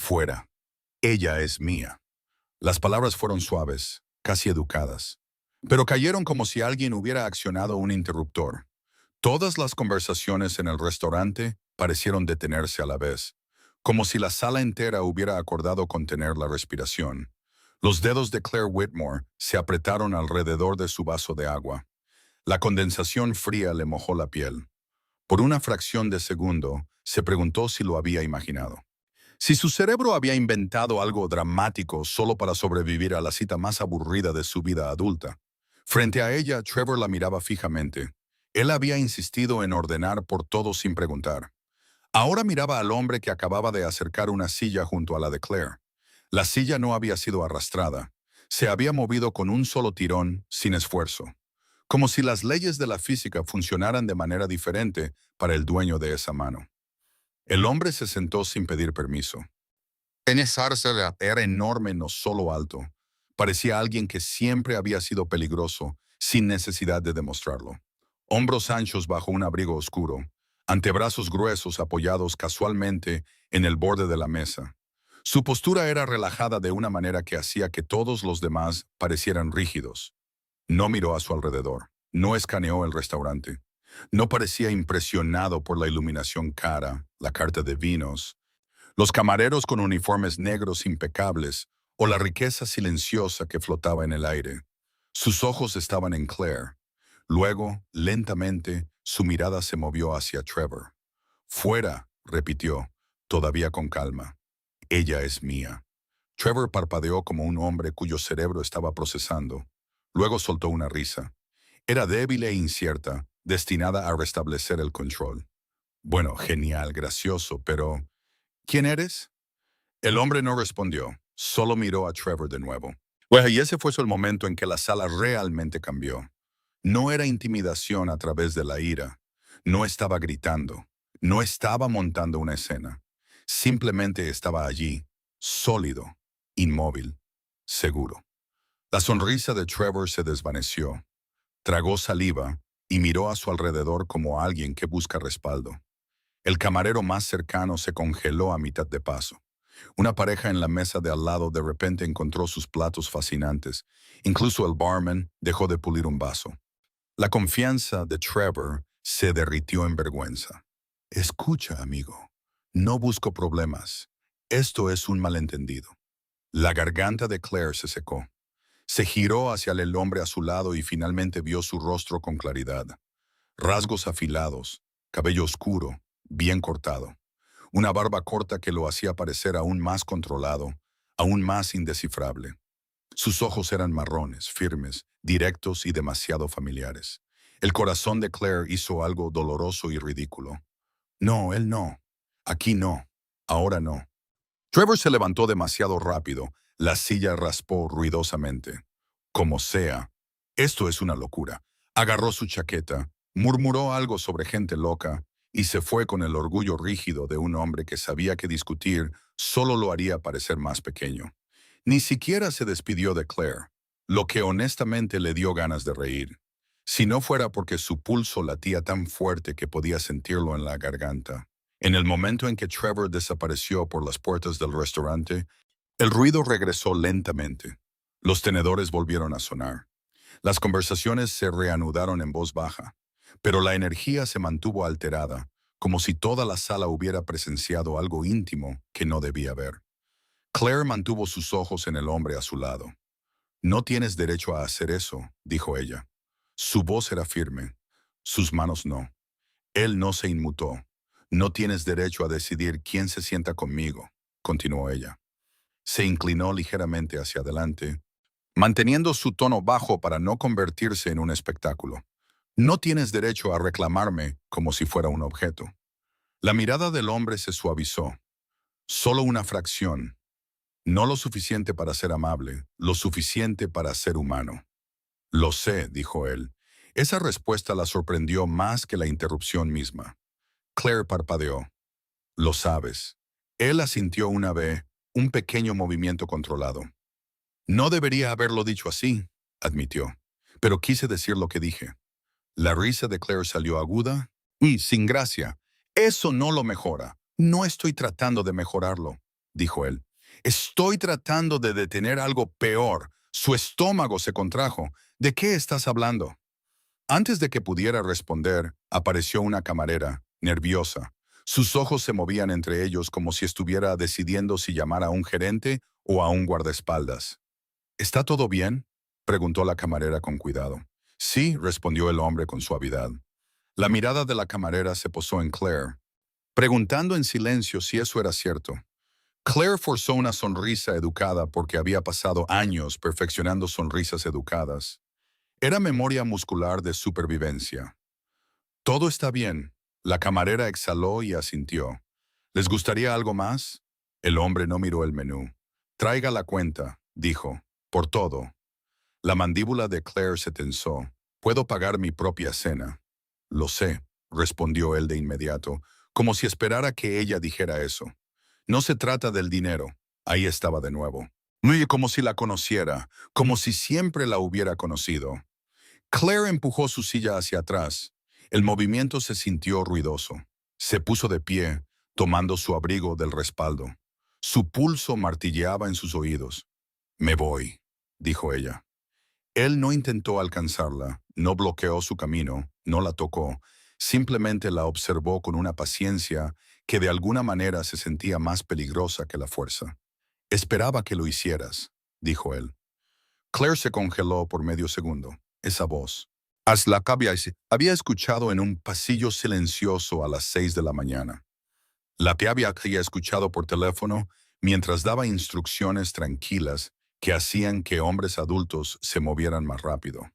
Fuera. Ella es mía. Las palabras fueron suaves, casi educadas, pero cayeron como si alguien hubiera accionado un interruptor. Todas las conversaciones en el restaurante parecieron detenerse a la vez, como si la sala entera hubiera acordado contener la respiración. Los dedos de Claire Whitmore se apretaron alrededor de su vaso de agua. La condensación fría le mojó la piel. Por una fracción de segundo, se preguntó si lo había imaginado. Si su cerebro había inventado algo dramático solo para sobrevivir a la cita más aburrida de su vida adulta. Frente a ella, Trevor la miraba fijamente. Él había insistido en ordenar por todo sin preguntar. Ahora miraba al hombre que acababa de acercar una silla junto a la de Claire. La silla no había sido arrastrada. Se había movido con un solo tirón, sin esfuerzo. Como si las leyes de la física funcionaran de manera diferente para el dueño de esa mano. El hombre se sentó sin pedir permiso. Sársela era enorme, no solo alto. Parecía alguien que siempre había sido peligroso, sin necesidad de demostrarlo. Hombros anchos bajo un abrigo oscuro, antebrazos gruesos apoyados casualmente en el borde de la mesa. Su postura era relajada de una manera que hacía que todos los demás parecieran rígidos. No miró a su alrededor, no escaneó el restaurante. No parecía impresionado por la iluminación cara, la carta de vinos, los camareros con uniformes negros impecables o la riqueza silenciosa que flotaba en el aire. Sus ojos estaban en Claire. Luego, lentamente, su mirada se movió hacia Trevor. Fuera, repitió, todavía con calma. Ella es mía. Trevor parpadeó como un hombre cuyo cerebro estaba procesando. Luego soltó una risa. Era débil e incierta, destinada a restablecer el control. Bueno, genial, gracioso, pero ¿quién eres? El hombre no respondió, solo miró a Trevor de nuevo. Bueno, y ese fue el momento en que la sala realmente cambió. No era intimidación a través de la ira. No estaba gritando. No estaba montando una escena. Simplemente estaba allí, sólido, inmóvil, seguro. La sonrisa de Trevor se desvaneció. Tragó saliva y miró a su alrededor como alguien que busca respaldo. El camarero más cercano se congeló a mitad de paso. Una pareja en la mesa de al lado de repente encontró sus platos fascinantes. Incluso el barman dejó de pulir un vaso. La confianza de Trevor se derritió en vergüenza. Escucha, amigo. No busco problemas. Esto es un malentendido. La garganta de Claire se secó. Se giró hacia el hombre a su lado y finalmente vio su rostro con claridad. Rasgos afilados, cabello oscuro, bien cortado. Una barba corta que lo hacía parecer aún más controlado, aún más indescifrable. Sus ojos eran marrones, firmes, directos y demasiado familiares. El corazón de Claire hizo algo doloroso y ridículo. No, él no. Aquí no. Ahora no. Trevor se levantó demasiado rápido. La silla raspó ruidosamente. Como sea. Esto es una locura. Agarró su chaqueta, murmuró algo sobre gente loca y se fue con el orgullo rígido de un hombre que sabía que discutir solo lo haría parecer más pequeño. Ni siquiera se despidió de Claire, lo que honestamente le dio ganas de reír. Si no fuera porque su pulso latía tan fuerte que podía sentirlo en la garganta. En el momento en que Trevor desapareció por las puertas del restaurante, el ruido regresó lentamente. Los tenedores volvieron a sonar. Las conversaciones se reanudaron en voz baja, pero la energía se mantuvo alterada, como si toda la sala hubiera presenciado algo íntimo que no debía ver. Claire mantuvo sus ojos en el hombre a su lado. No tienes derecho a hacer eso, dijo ella. Su voz era firme, sus manos no. Él no se inmutó. No tienes derecho a decidir quién se sienta conmigo, continuó ella. Se inclinó ligeramente hacia adelante, manteniendo su tono bajo para no convertirse en un espectáculo. No tienes derecho a reclamarme como si fuera un objeto. La mirada del hombre se suavizó. Solo una fracción. No lo suficiente para ser amable, lo suficiente para ser humano. Lo sé, dijo él. Esa respuesta la sorprendió más que la interrupción misma. Claire parpadeó. Lo sabes. Él asintió una vez, un pequeño movimiento controlado. No debería haberlo dicho así, admitió, pero quise decir lo que dije. La risa de Claire salió aguda y sin gracia. Eso no lo mejora. No estoy tratando de mejorarlo. dijo él. Estoy tratando de detener algo peor. Su estómago se contrajo. ¿De qué estás hablando? Antes de que pudiera responder, apareció una camarera, nerviosa. Sus ojos se movían entre ellos como si estuviera decidiendo si llamar a un gerente o a un guardaespaldas. ¿Está todo bien?, preguntó la camarera con cuidado. Sí, respondió el hombre con suavidad. La mirada de la camarera se posó en Claire, preguntando en silencio si eso era cierto. Claire forzó una sonrisa educada porque había pasado años perfeccionando sonrisas educadas. Era memoria muscular de supervivencia. Todo está bien. La camarera exhaló y asintió. ¿Les gustaría algo más? El hombre no miró el menú. Traiga la cuenta, dijo, por todo. La mandíbula de Claire se tensó. Puedo pagar mi propia cena. Lo sé, respondió él de inmediato, como si esperara que ella dijera eso. No se trata del dinero. Ahí estaba de nuevo. Muy como si la conociera, como si siempre la hubiera conocido. Claire empujó su silla hacia atrás. El movimiento se sintió ruidoso. Se puso de pie, tomando su abrigo del respaldo. Su pulso martilleaba en sus oídos. Me voy, dijo ella. Él no intentó alcanzarla, no bloqueó su camino, no la tocó, simplemente la observó con una paciencia que de alguna manera se sentía más peligrosa que la fuerza. Esperaba que lo hicieras, dijo él. Claire se congeló por medio segundo. Esa voz. Hazla había escuchado en un pasillo silencioso a las 6 de la mañana. La que había escuchado por teléfono mientras daba instrucciones tranquilas que hacían que hombres adultos se movieran más rápido.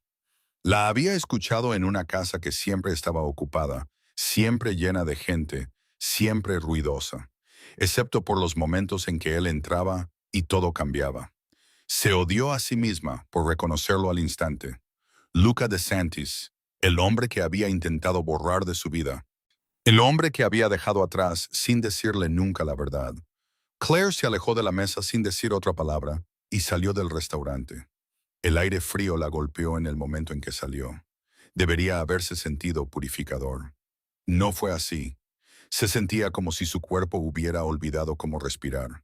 La había escuchado en una casa que siempre estaba ocupada, siempre llena de gente, siempre ruidosa, excepto por los momentos en que él entraba y todo cambiaba. Se odió a sí misma por reconocerlo al instante. Luca DeSantis, el hombre que había intentado borrar de su vida, el hombre que había dejado atrás sin decirle nunca la verdad. Claire se alejó de la mesa sin decir otra palabra y salió del restaurante. El aire frío la golpeó en el momento en que salió. Debería haberse sentido purificador. No fue así. Se sentía como si su cuerpo hubiera olvidado cómo respirar.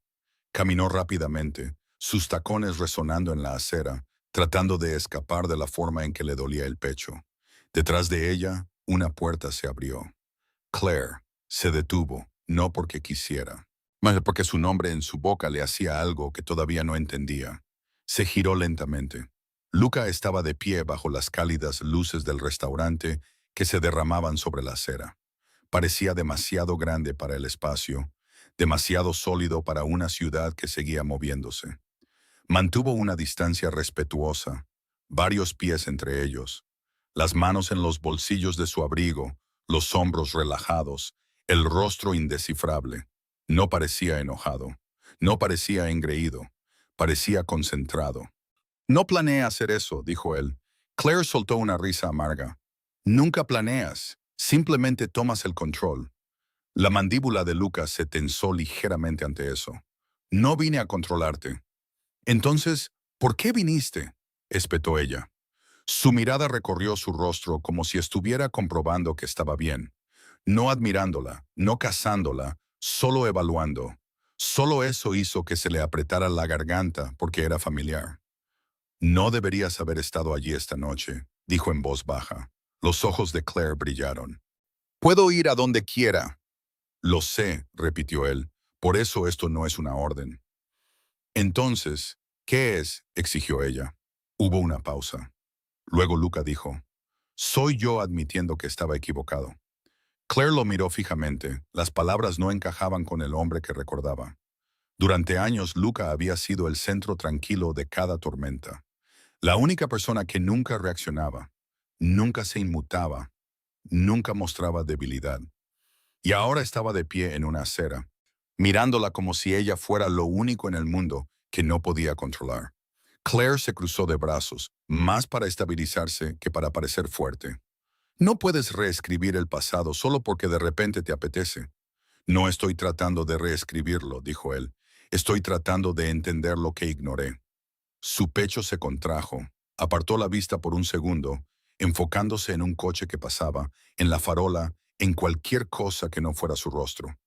Caminó rápidamente, sus tacones resonando en la acera, tratando de escapar de la forma en que le dolía el pecho. Detrás de ella, una puerta se abrió. Claire se detuvo, no porque quisiera, más porque su nombre en su boca le hacía algo que todavía no entendía. Se giró lentamente. Luca estaba de pie bajo las cálidas luces del restaurante que se derramaban sobre la acera. Parecía demasiado grande para el espacio, demasiado sólido para una ciudad que seguía moviéndose. Mantuvo una distancia respetuosa, varios pies entre ellos, las manos en los bolsillos de su abrigo, los hombros relajados, el rostro indescifrable. No parecía enojado, no parecía engreído, parecía concentrado. No planeé hacer eso, dijo él. Claire soltó una risa amarga. Nunca planeas, simplemente tomas el control. La mandíbula de Lucas se tensó ligeramente ante eso. No vine a controlarte. Entonces, ¿por qué viniste?, espetó ella. Su mirada recorrió su rostro como si estuviera comprobando que estaba bien. No admirándola, no cazándola, solo evaluando. Solo eso hizo que se le apretara la garganta porque era familiar. No deberías haber estado allí esta noche, dijo en voz baja. Los ojos de Claire brillaron. Puedo ir a donde quiera. Lo sé, repitió él. Por eso esto no es una orden. Entonces, ¿qué es?, exigió ella. Hubo una pausa. Luego Luca dijo, soy yo admitiendo que estaba equivocado. Claire lo miró fijamente. Las palabras no encajaban con el hombre que recordaba. Durante años Luca había sido el centro tranquilo de cada tormenta. La única persona que nunca reaccionaba, nunca se inmutaba, nunca mostraba debilidad. Y ahora estaba de pie en una acera, mirándola como si ella fuera lo único en el mundo que no podía controlar. Claire se cruzó de brazos, más para estabilizarse que para parecer fuerte. No puedes reescribir el pasado solo porque de repente te apetece. No estoy tratando de reescribirlo, dijo él. Estoy tratando de entender lo que ignoré. Su pecho se contrajo. Apartó la vista por un segundo, enfocándose en un coche que pasaba, en la farola, en cualquier cosa que no fuera su rostro.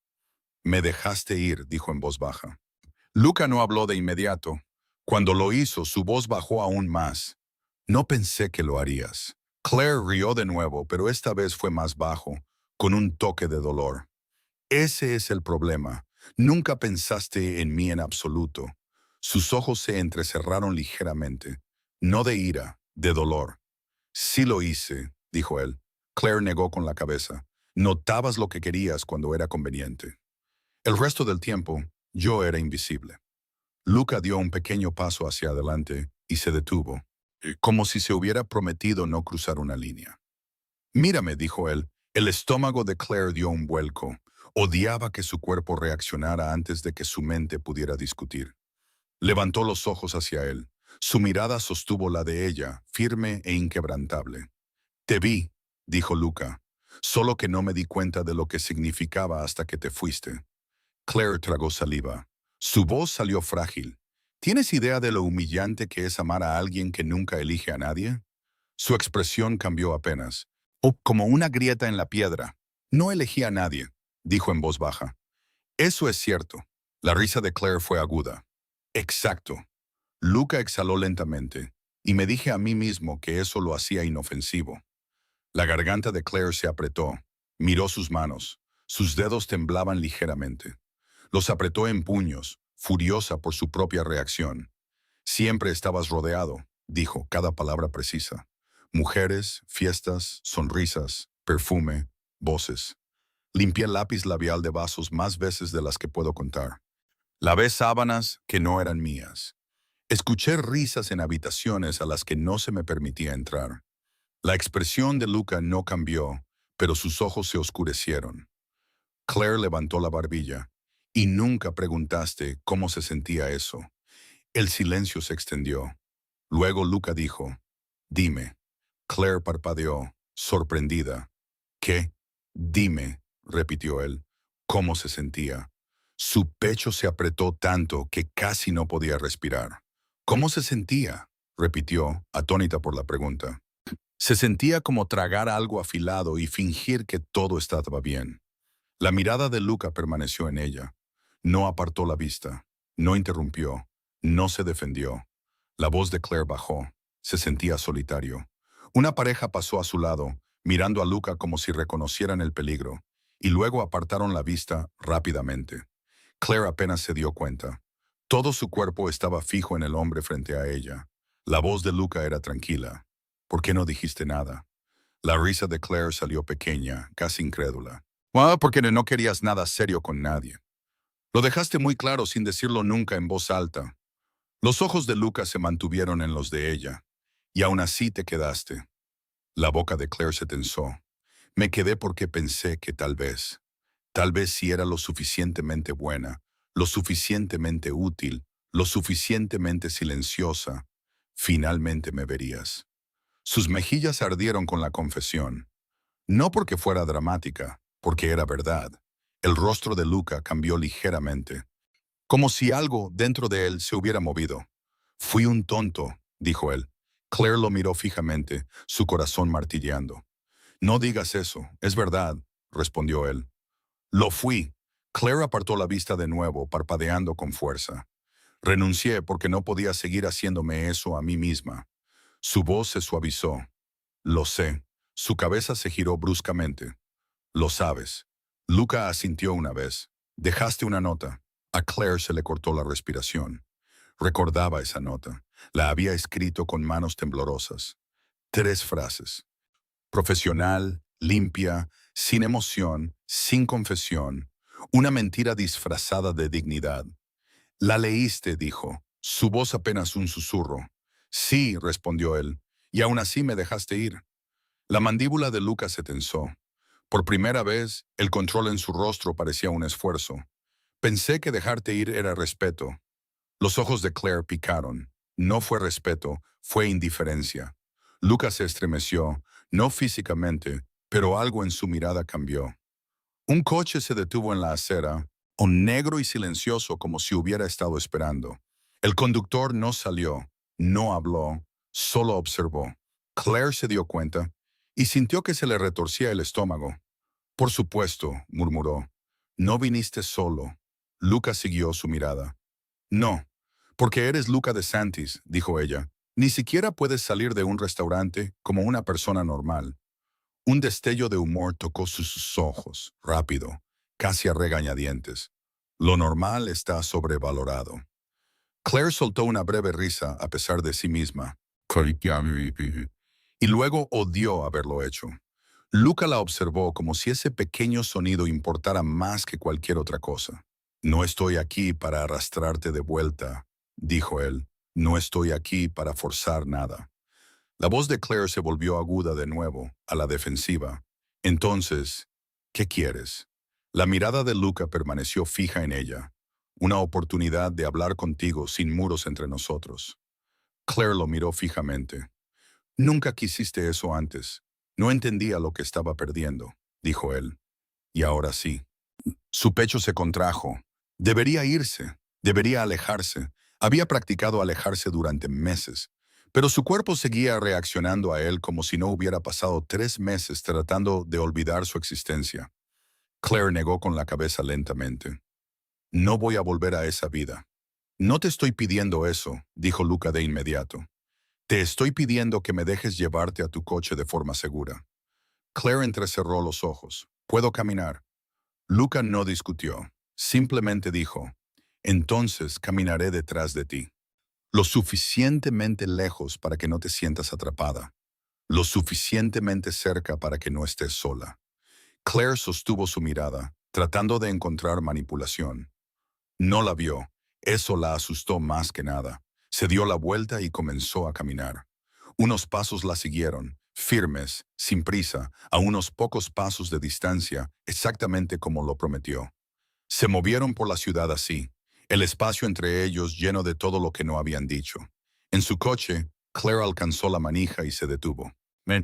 Me dejaste ir, dijo en voz baja. Luca no habló de inmediato. Cuando lo hizo, su voz bajó aún más. No pensé que lo harías. Claire rió de nuevo, pero esta vez fue más bajo, con un toque de dolor. Ese es el problema. Nunca pensaste en mí en absoluto. Sus ojos se entrecerraron ligeramente. No de ira, de dolor. Sí lo hice, dijo él. Claire negó con la cabeza. Notabas lo que querías cuando era conveniente. El resto del tiempo, yo era invisible. Luca dio un pequeño paso hacia adelante y se detuvo, como si se hubiera prometido no cruzar una línea. Mírame, dijo él. El estómago de Claire dio un vuelco. Odiaba que su cuerpo reaccionara antes de que su mente pudiera discutir. Levantó los ojos hacia él. Su mirada sostuvo la de ella, firme e inquebrantable. Te vi, dijo Luca, solo que no me di cuenta de lo que significaba hasta que te fuiste. Claire tragó saliva. Su voz salió frágil. ¿Tienes idea de lo humillante que es amar a alguien que nunca elige a nadie? Su expresión cambió apenas. O como una grieta en la piedra. No elegí a nadie, dijo en voz baja. Eso es cierto. La risa de Claire fue aguda. Exacto. Luca exhaló lentamente, y me dije a mí mismo que eso lo hacía inofensivo. La garganta de Claire se apretó. Miró sus manos. Sus dedos temblaban ligeramente. Los apretó en puños, furiosa por su propia reacción. Siempre estabas rodeado, dijo, cada palabra precisa. Mujeres, fiestas, sonrisas, perfume, voces. Limpié el lápiz labial de vasos más veces de las que puedo contar. Lavé sábanas que no eran mías. Escuché risas en habitaciones a las que no se me permitía entrar. La expresión de Luca no cambió, pero sus ojos se oscurecieron. Claire levantó la barbilla. Y nunca preguntaste cómo se sentía eso. El silencio se extendió. Luego Luca dijo, dime. Claire parpadeó, sorprendida. ¿Qué? Dime, repitió él. ¿Cómo se sentía? Su pecho se apretó tanto que casi no podía respirar. ¿Cómo se sentía? Repitió, atónita por la pregunta. Se sentía como tragar algo afilado y fingir que todo estaba bien. La mirada de Luca permaneció en ella. No apartó la vista, no interrumpió, no se defendió. La voz de Claire bajó. Se sentía solitario. Una pareja pasó a su lado, mirando a Luca como si reconocieran el peligro, y luego apartaron la vista rápidamente. Claire apenas se dio cuenta. Todo su cuerpo estaba fijo en el hombre frente a ella. La voz de Luca era tranquila. ¿Por qué no dijiste nada? La risa de Claire salió pequeña, casi incrédula. Porque no querías nada serio con nadie. Lo dejaste muy claro sin decirlo nunca en voz alta. Los ojos de Luca se mantuvieron en los de ella, y aún así te quedaste. La boca de Claire se tensó. Me quedé porque pensé que tal vez si era lo suficientemente buena, lo suficientemente útil, lo suficientemente silenciosa, finalmente me verías. Sus mejillas ardieron con la confesión. No porque fuera dramática, porque era verdad. El rostro de Luca cambió ligeramente, como si algo dentro de él se hubiera movido. Fui un tonto, dijo él. Claire lo miró fijamente, su corazón martilleando. No digas eso, es verdad, respondió él. Lo fui. Claire apartó la vista de nuevo, parpadeando con fuerza. Renuncié porque no podía seguir haciéndome eso a mí misma. Su voz se suavizó. Lo sé. Su cabeza se giró bruscamente. Lo sabes. Luca asintió una vez. Dejaste una nota. A Claire se le cortó la respiración. Recordaba esa nota. La había escrito con manos temblorosas. 3 frases. Profesional, limpia, sin emoción, sin confesión. Una mentira disfrazada de dignidad. La leíste, dijo. Su voz apenas un susurro. Sí, respondió él. Y aún así me dejaste ir. La mandíbula de Luca se tensó. Por primera vez, el control en su rostro parecía un esfuerzo. Pensé que dejarte ir era respeto. Los ojos de Claire picaron. No fue respeto, fue indiferencia. Luca se estremeció, no físicamente, pero algo en su mirada cambió. Un coche se detuvo en la acera, negro y silencioso como si hubiera estado esperando. El conductor no salió, no habló, solo observó. Claire se dio cuenta y sintió que se le retorcía el estómago. Por supuesto, murmuró. No viniste solo. Luca siguió su mirada. No, porque eres Luca DeSantis, dijo ella. Ni siquiera puedes salir de un restaurante como una persona normal. Un destello de humor tocó sus ojos, rápido, casi a regañadientes. Lo normal está sobrevalorado. Claire soltó una breve risa a pesar de sí misma. Y luego odió haberlo hecho. Luca la observó como si ese pequeño sonido importara más que cualquier otra cosa. No estoy aquí para arrastrarte de vuelta, dijo él. No estoy aquí para forzar nada. La voz de Claire se volvió aguda de nuevo, a la defensiva. Entonces, ¿qué quieres? La mirada de Luca permaneció fija en ella. Una oportunidad de hablar contigo sin muros entre nosotros. Claire lo miró fijamente. Nunca quisiste eso antes. No entendía lo que estaba perdiendo, dijo él. Y ahora sí. Su pecho se contrajo. Debería irse, debería alejarse. Había practicado alejarse durante meses, pero su cuerpo seguía reaccionando a él como si no hubiera pasado 3 meses tratando de olvidar su existencia. Claire negó con la cabeza lentamente. No voy a volver a esa vida. No te estoy pidiendo eso, dijo Luca de inmediato. Te estoy pidiendo que me dejes llevarte a tu coche de forma segura. Claire entrecerró los ojos. ¿Puedo caminar? Luca no discutió. Simplemente dijo, entonces caminaré detrás de ti. Lo suficientemente lejos para que no te sientas atrapada. Lo suficientemente cerca para que no estés sola. Claire sostuvo su mirada, tratando de encontrar manipulación. No la vio. Eso la asustó más que nada. Se dio la vuelta y comenzó a caminar. Unos pasos la siguieron, firmes, sin prisa, a unos pocos pasos de distancia, exactamente como lo prometió. Se movieron por la ciudad así, el espacio entre ellos lleno de todo lo que no habían dicho. En su coche, Claire alcanzó la manija y se detuvo.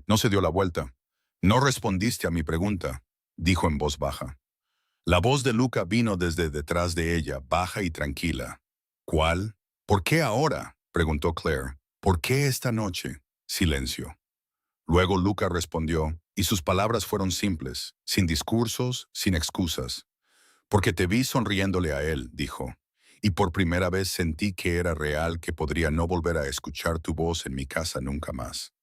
No se dio la vuelta. No respondiste a mi pregunta, dijo en voz baja. La voz de Luca vino desde detrás de ella, baja y tranquila. ¿Cuál? ¿Por qué ahora? Preguntó Claire. ¿Por qué esta noche? Silencio. Luego Luca respondió, y sus palabras fueron simples, sin discursos, sin excusas. Porque te vi sonriéndole a él, dijo, y por primera vez sentí que era real que podría no volver a escuchar tu voz en mi casa nunca más.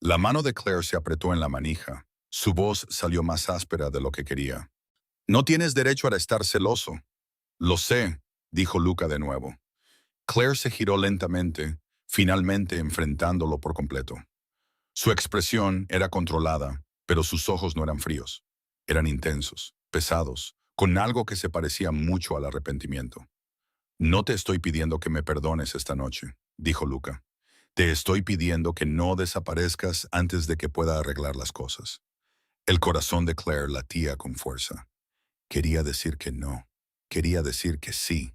La mano de Claire se apretó en la manija. Su voz salió más áspera de lo que quería. No tienes derecho a estar celoso. Lo sé, dijo Luca de nuevo. Claire se giró lentamente, finalmente enfrentándolo por completo. Su expresión era controlada, pero sus ojos no eran fríos. Eran intensos, pesados, con algo que se parecía mucho al arrepentimiento. No te estoy pidiendo que me perdones esta noche, dijo Luca. Te estoy pidiendo que no desaparezcas antes de que pueda arreglar las cosas. El corazón de Claire latía con fuerza. Quería decir que no. Quería decir que sí.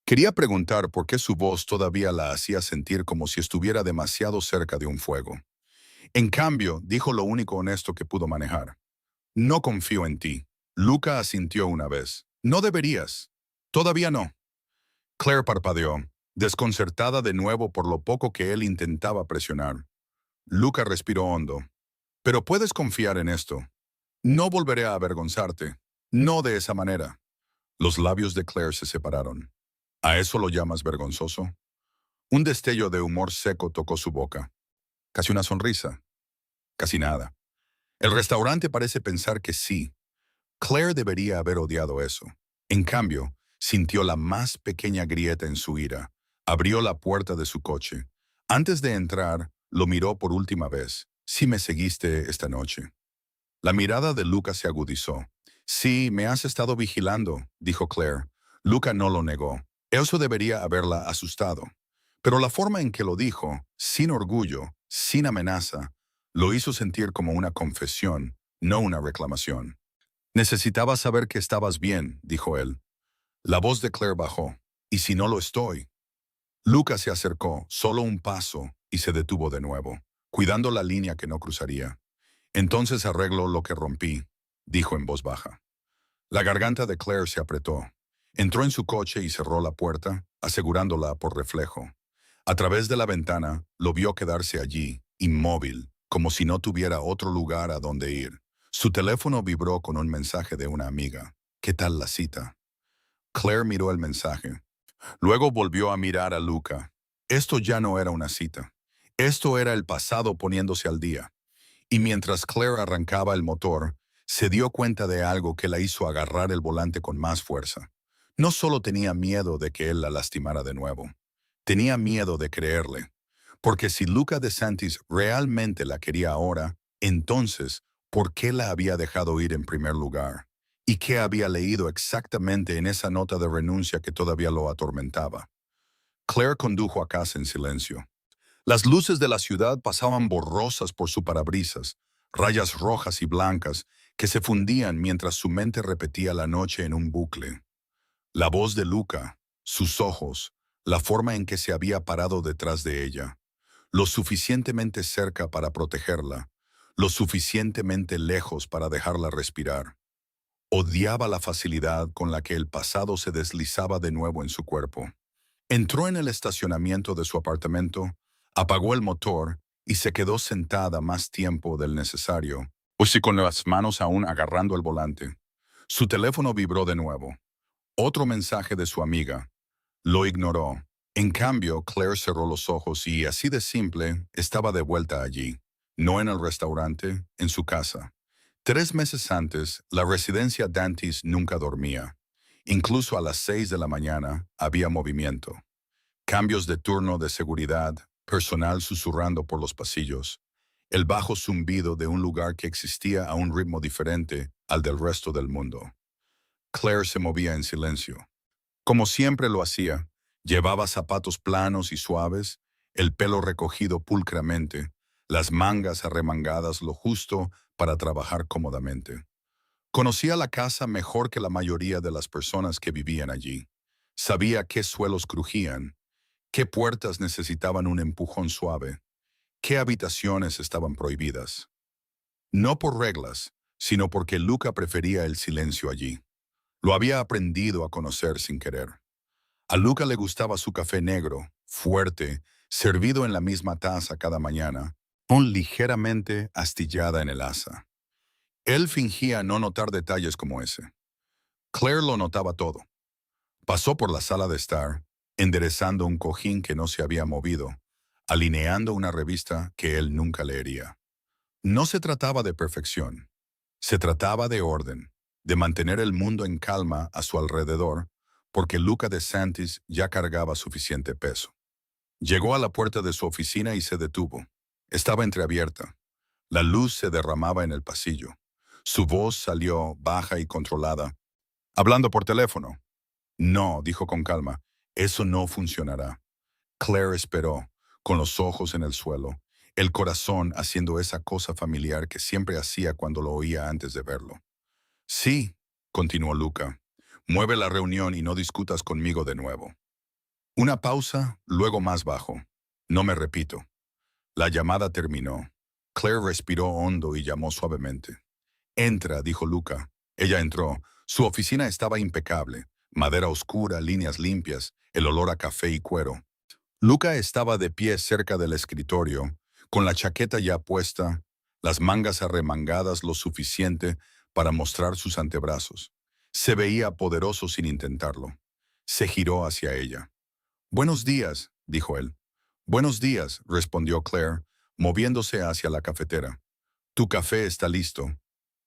Quería preguntar por qué su voz todavía la hacía sentir como si estuviera demasiado cerca de un fuego. En cambio, dijo lo único honesto que pudo manejar. No confío en ti. Luca asintió una vez. No deberías. Todavía no. Claire parpadeó, desconcertada de nuevo por lo poco que él intentaba presionar. Luca respiró hondo. Pero puedes confiar en esto. No volveré a avergonzarte. No de esa manera. Los labios de Claire se separaron. ¿A eso lo llamas vergonzoso? Un destello de humor seco tocó su boca. Casi una sonrisa. Casi nada. El restaurante parece pensar que sí. Claire debería haber odiado eso. En cambio, sintió la más pequeña grieta en su ira. Abrió la puerta de su coche. Antes de entrar, lo miró por última vez. Sí me seguiste esta noche. La mirada de Luca se agudizó. Sí, me has estado vigilando, dijo Claire. Luca no lo negó. Eso debería haberla asustado. Pero la forma en que lo dijo, sin orgullo, sin amenaza, lo hizo sentir como una confesión, no una reclamación. Necesitaba saber que estabas bien, dijo él. La voz de Claire bajó. ¿Y si no lo estoy? Luca se acercó, solo un paso, y se detuvo de nuevo, cuidando la línea que no cruzaría. Entonces arreglo lo que rompí, dijo en voz baja. La garganta de Claire se apretó. Entró en su coche y cerró la puerta, asegurándola por reflejo. A través de la ventana, lo vio quedarse allí, inmóvil, como si no tuviera otro lugar a donde ir. Su teléfono vibró con un mensaje de una amiga. ¿Qué tal la cita? Claire miró el mensaje. Luego volvió a mirar a Luca. Esto ya no era una cita. Esto era el pasado poniéndose al día. Y mientras Claire arrancaba el motor, se dio cuenta de algo que la hizo agarrar el volante con más fuerza. No solo tenía miedo de que él la lastimara de nuevo, tenía miedo de creerle. Porque si Luca DeSantis realmente la quería ahora, entonces, ¿por qué la había dejado ir en primer lugar? ¿Y qué había leído exactamente en esa nota de renuncia que todavía lo atormentaba? Claire condujo a casa en silencio. Las luces de la ciudad pasaban borrosas por su parabrisas, rayas rojas y blancas que se fundían mientras su mente repetía la noche en un bucle. La voz de Luca, sus ojos, la forma en que se había parado detrás de ella, lo suficientemente cerca para protegerla, lo suficientemente lejos para dejarla respirar. Odiaba la facilidad con la que el pasado se deslizaba de nuevo en su cuerpo. Entró en el estacionamiento de su apartamento, apagó el motor y se quedó sentada más tiempo del necesario, pues sí con las manos aún agarrando el volante. Su teléfono vibró de nuevo. Otro mensaje de su amiga. Lo ignoró. En cambio, Claire cerró los ojos y, así de simple, estaba de vuelta allí. No en el restaurante, en su casa. 3 meses antes, la residencia Dantis nunca dormía. Incluso a las 6 de la mañana había movimiento. Cambios de turno de seguridad, personal susurrando por los pasillos, el bajo zumbido de un lugar que existía a un ritmo diferente al del resto del mundo. Claire se movía en silencio. Como siempre lo hacía, llevaba zapatos planos y suaves, el pelo recogido pulcramente, las mangas arremangadas lo justo para trabajar cómodamente. Conocía la casa mejor que la mayoría de las personas que vivían allí. Sabía qué suelos crujían, qué puertas necesitaban un empujón suave, qué habitaciones estaban prohibidas. No por reglas, sino porque Luca prefería el silencio allí. Lo había aprendido a conocer sin querer. A Luca le gustaba su café negro, fuerte, servido en la misma taza cada mañana, con ligeramente astillada en el asa. Él fingía no notar detalles como ese. Claire lo notaba todo. Pasó por la sala de estar, enderezando un cojín que no se había movido, alineando una revista que él nunca leería. No se trataba de perfección. Se trataba de orden, de mantener el mundo en calma a su alrededor, porque Luca DeSantis ya cargaba suficiente peso. Llegó a la puerta de su oficina y se detuvo. Estaba entreabierta. La luz se derramaba en el pasillo. Su voz salió baja y controlada, hablando por teléfono. No, dijo con calma, eso no funcionará. Claire esperó, con los ojos en el suelo, el corazón haciendo esa cosa familiar que siempre hacía cuando lo oía antes de verlo. Sí, continuó Luca, mueve la reunión y no discutas conmigo de nuevo. Una pausa, luego más bajo. No me repito. La llamada terminó. Claire respiró hondo y llamó suavemente. Entra, dijo Luca. Ella entró. Su oficina estaba impecable. Madera oscura, líneas limpias, el olor a café y cuero. Luca estaba de pie cerca del escritorio, con la chaqueta ya puesta, las mangas arremangadas lo suficiente para mostrar sus antebrazos. Se veía poderoso sin intentarlo. Se giró hacia ella. «Buenos días», dijo él. «Buenos días», respondió Claire, moviéndose hacia la cafetera. «Tu café está listo».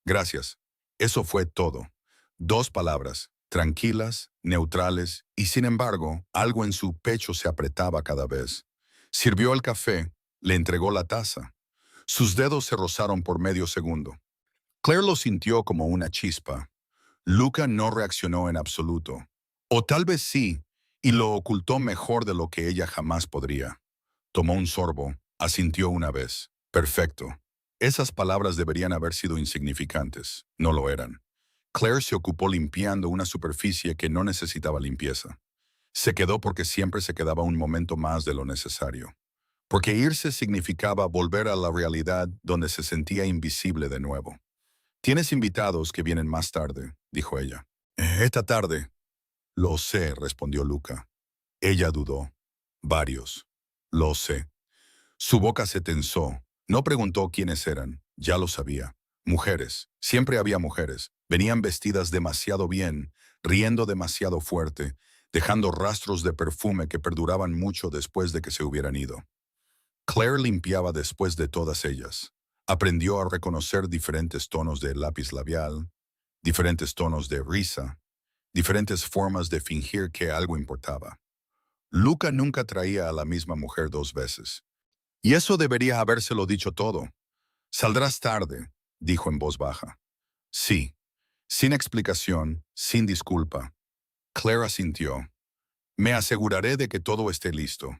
«Gracias». Eso fue todo. 2 palabras, tranquilas, neutrales, y sin embargo, algo en su pecho se apretaba cada vez. Sirvió el café, le entregó la taza. Sus dedos se rozaron por medio segundo. Claire lo sintió como una chispa. Luca no reaccionó en absoluto. O tal vez sí, y lo ocultó mejor de lo que ella jamás podría. Tomó un sorbo, asintió una vez. Perfecto. Esas palabras deberían haber sido insignificantes. No lo eran. Claire se ocupó limpiando una superficie que no necesitaba limpieza. Se quedó porque siempre se quedaba un momento más de lo necesario. Porque irse significaba volver a la realidad donde se sentía invisible de nuevo. «Tienes invitados que vienen más tarde», dijo ella. «Esta tarde». «Lo sé», respondió Luca. Ella dudó. «Varios». «Lo sé». Su boca se tensó. No preguntó quiénes eran. Ya lo sabía. Mujeres. Siempre había mujeres. Venían vestidas demasiado bien, riendo demasiado fuerte, dejando rastros de perfume que perduraban mucho después de que se hubieran ido. Claire limpiaba después de todas ellas. Aprendió a reconocer diferentes tonos de lápiz labial, diferentes tonos de risa, diferentes formas de fingir que algo importaba. Luca nunca traía a la misma mujer dos veces. Y eso debería habérselo dicho todo. Saldrás tarde, dijo en voz baja. Sí, sin explicación, sin disculpa. Claire asintió. Me aseguraré de que todo esté listo.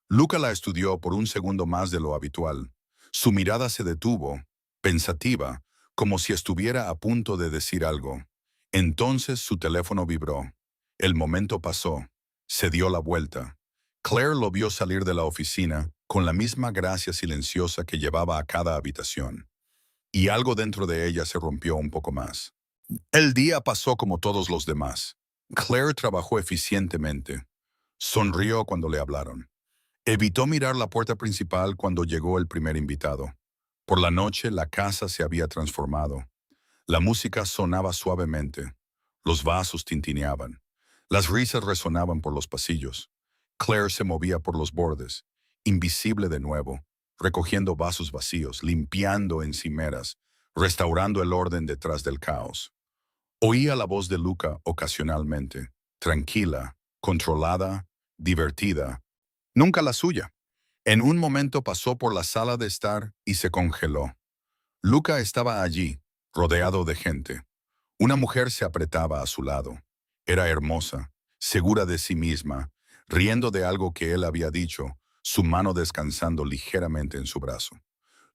Luca la estudió por un segundo más de lo habitual. Su mirada se detuvo, pensativa, como si estuviera a punto de decir algo. Entonces su teléfono vibró. El momento pasó. Se dio la vuelta. Claire lo vio salir de la oficina con la misma gracia silenciosa que llevaba a cada habitación. Y algo dentro de ella se rompió un poco más. El día pasó como todos los demás. Claire trabajó eficientemente. Sonrió cuando le hablaron. Evitó mirar la puerta principal cuando llegó el primer invitado. Por la noche la casa se había transformado. La música sonaba suavemente. Los vasos tintineaban. Las risas resonaban por los pasillos. Claire se movía por los bordes, invisible de nuevo, recogiendo vasos vacíos, limpiando encimeras, restaurando el orden detrás del caos. Oía la voz de Luca ocasionalmente, tranquila, controlada, divertida, nunca la suya. En un momento pasó por la sala de estar y se congeló. Luca estaba allí, rodeado de gente. Una mujer se apretaba a su lado. Era hermosa, segura de sí misma, riendo de algo que él había dicho, su mano descansando ligeramente en su brazo.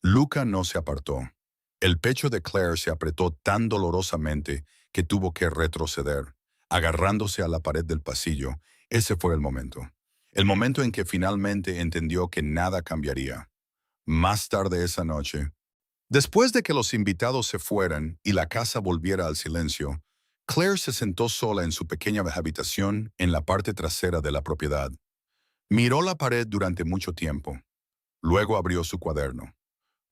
Luca no se apartó. El pecho de Claire se apretó tan dolorosamente que tuvo que retroceder, agarrándose a la pared del pasillo. Ese fue el momento. El momento en que finalmente entendió que nada cambiaría. Más tarde esa noche, después de que los invitados se fueran y la casa volviera al silencio, Claire se sentó sola en su pequeña habitación en la parte trasera de la propiedad. Miró la pared durante mucho tiempo. Luego abrió su cuaderno.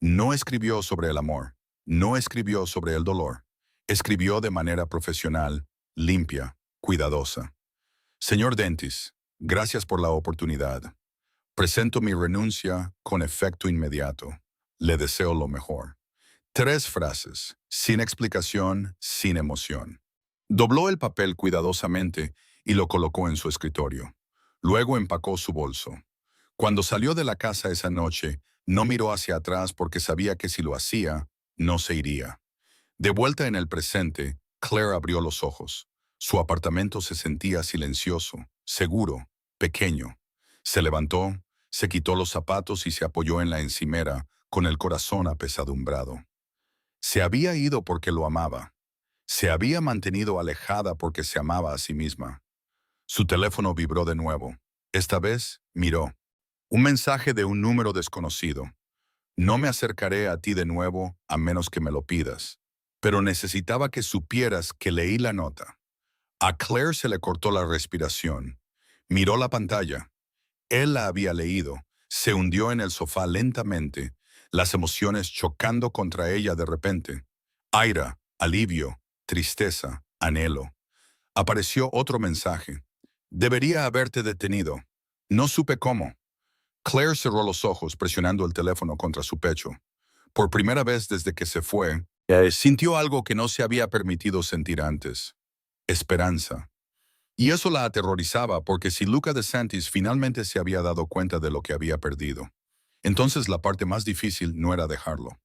No escribió sobre el amor, no escribió sobre el dolor. Escribió de manera profesional, limpia, cuidadosa. Señor Dentis, gracias por la oportunidad. Presento mi renuncia con efecto inmediato. Le deseo lo mejor. 3 frases, sin explicación, sin emoción. Dobló el papel cuidadosamente y lo colocó en su escritorio. Luego empacó su bolso. Cuando salió de la casa esa noche, no miró hacia atrás porque sabía que si lo hacía, no se iría. De vuelta en el presente, Claire abrió los ojos. Su apartamento se sentía silencioso, seguro, pequeño. Se levantó, se quitó los zapatos y se apoyó en la encimera, con el corazón apesadumbrado. Se había ido porque lo amaba. Se había mantenido alejada porque se amaba a sí misma. Su teléfono vibró de nuevo. Esta vez, miró. Un mensaje de un número desconocido. No me acercaré a ti de nuevo a menos que me lo pidas. Pero necesitaba que supieras que leí la nota. A Claire se le cortó la respiración. Miró la pantalla. Él la había leído. Se hundió en el sofá lentamente, las emociones chocando contra ella de repente. Ira, alivio, tristeza, anhelo. Apareció otro mensaje. Debería haberte detenido. No supe cómo. Claire cerró los ojos presionando el teléfono contra su pecho. Por primera vez desde que se fue, sintió algo que no se había permitido sentir antes. Esperanza. Y eso la aterrorizaba porque si Luca DeSantis finalmente se había dado cuenta de lo que había perdido, entonces la parte más difícil no era dejarlo.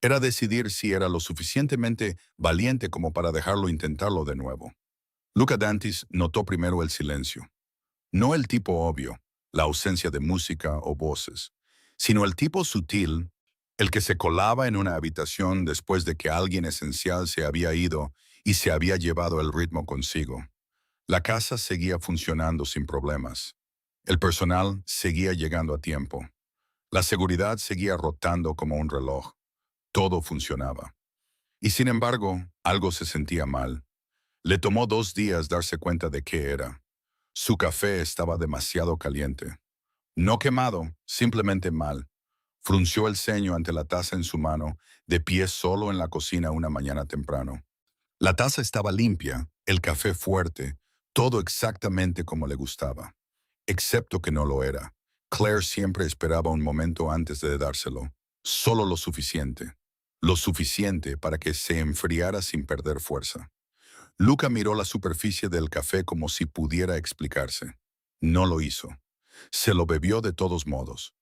Era decidir si era lo suficientemente valiente como para dejarlo intentarlo de nuevo. Luca Dantis notó primero el silencio. No el tipo obvio, la ausencia de música o voces, sino el tipo sutil, el que se colaba en una habitación después de que alguien esencial se había ido y se había llevado el ritmo consigo. La casa seguía funcionando sin problemas. El personal seguía llegando a tiempo. La seguridad seguía rotando como un reloj. Todo funcionaba. Y sin embargo, algo se sentía mal. Le tomó 2 días darse cuenta de qué era. Su café estaba demasiado caliente. No quemado, simplemente mal. Frunció el ceño ante la taza en su mano, de pie solo en la cocina una mañana temprano. La taza estaba limpia, el café fuerte, Todo exactamente como le gustaba, excepto que no lo era. Claire siempre esperaba un momento antes de dárselo, solo lo suficiente para que se enfriara sin perder fuerza. Luca miró la superficie del café como si pudiera explicarse. No lo hizo. Se lo bebió de todos modos.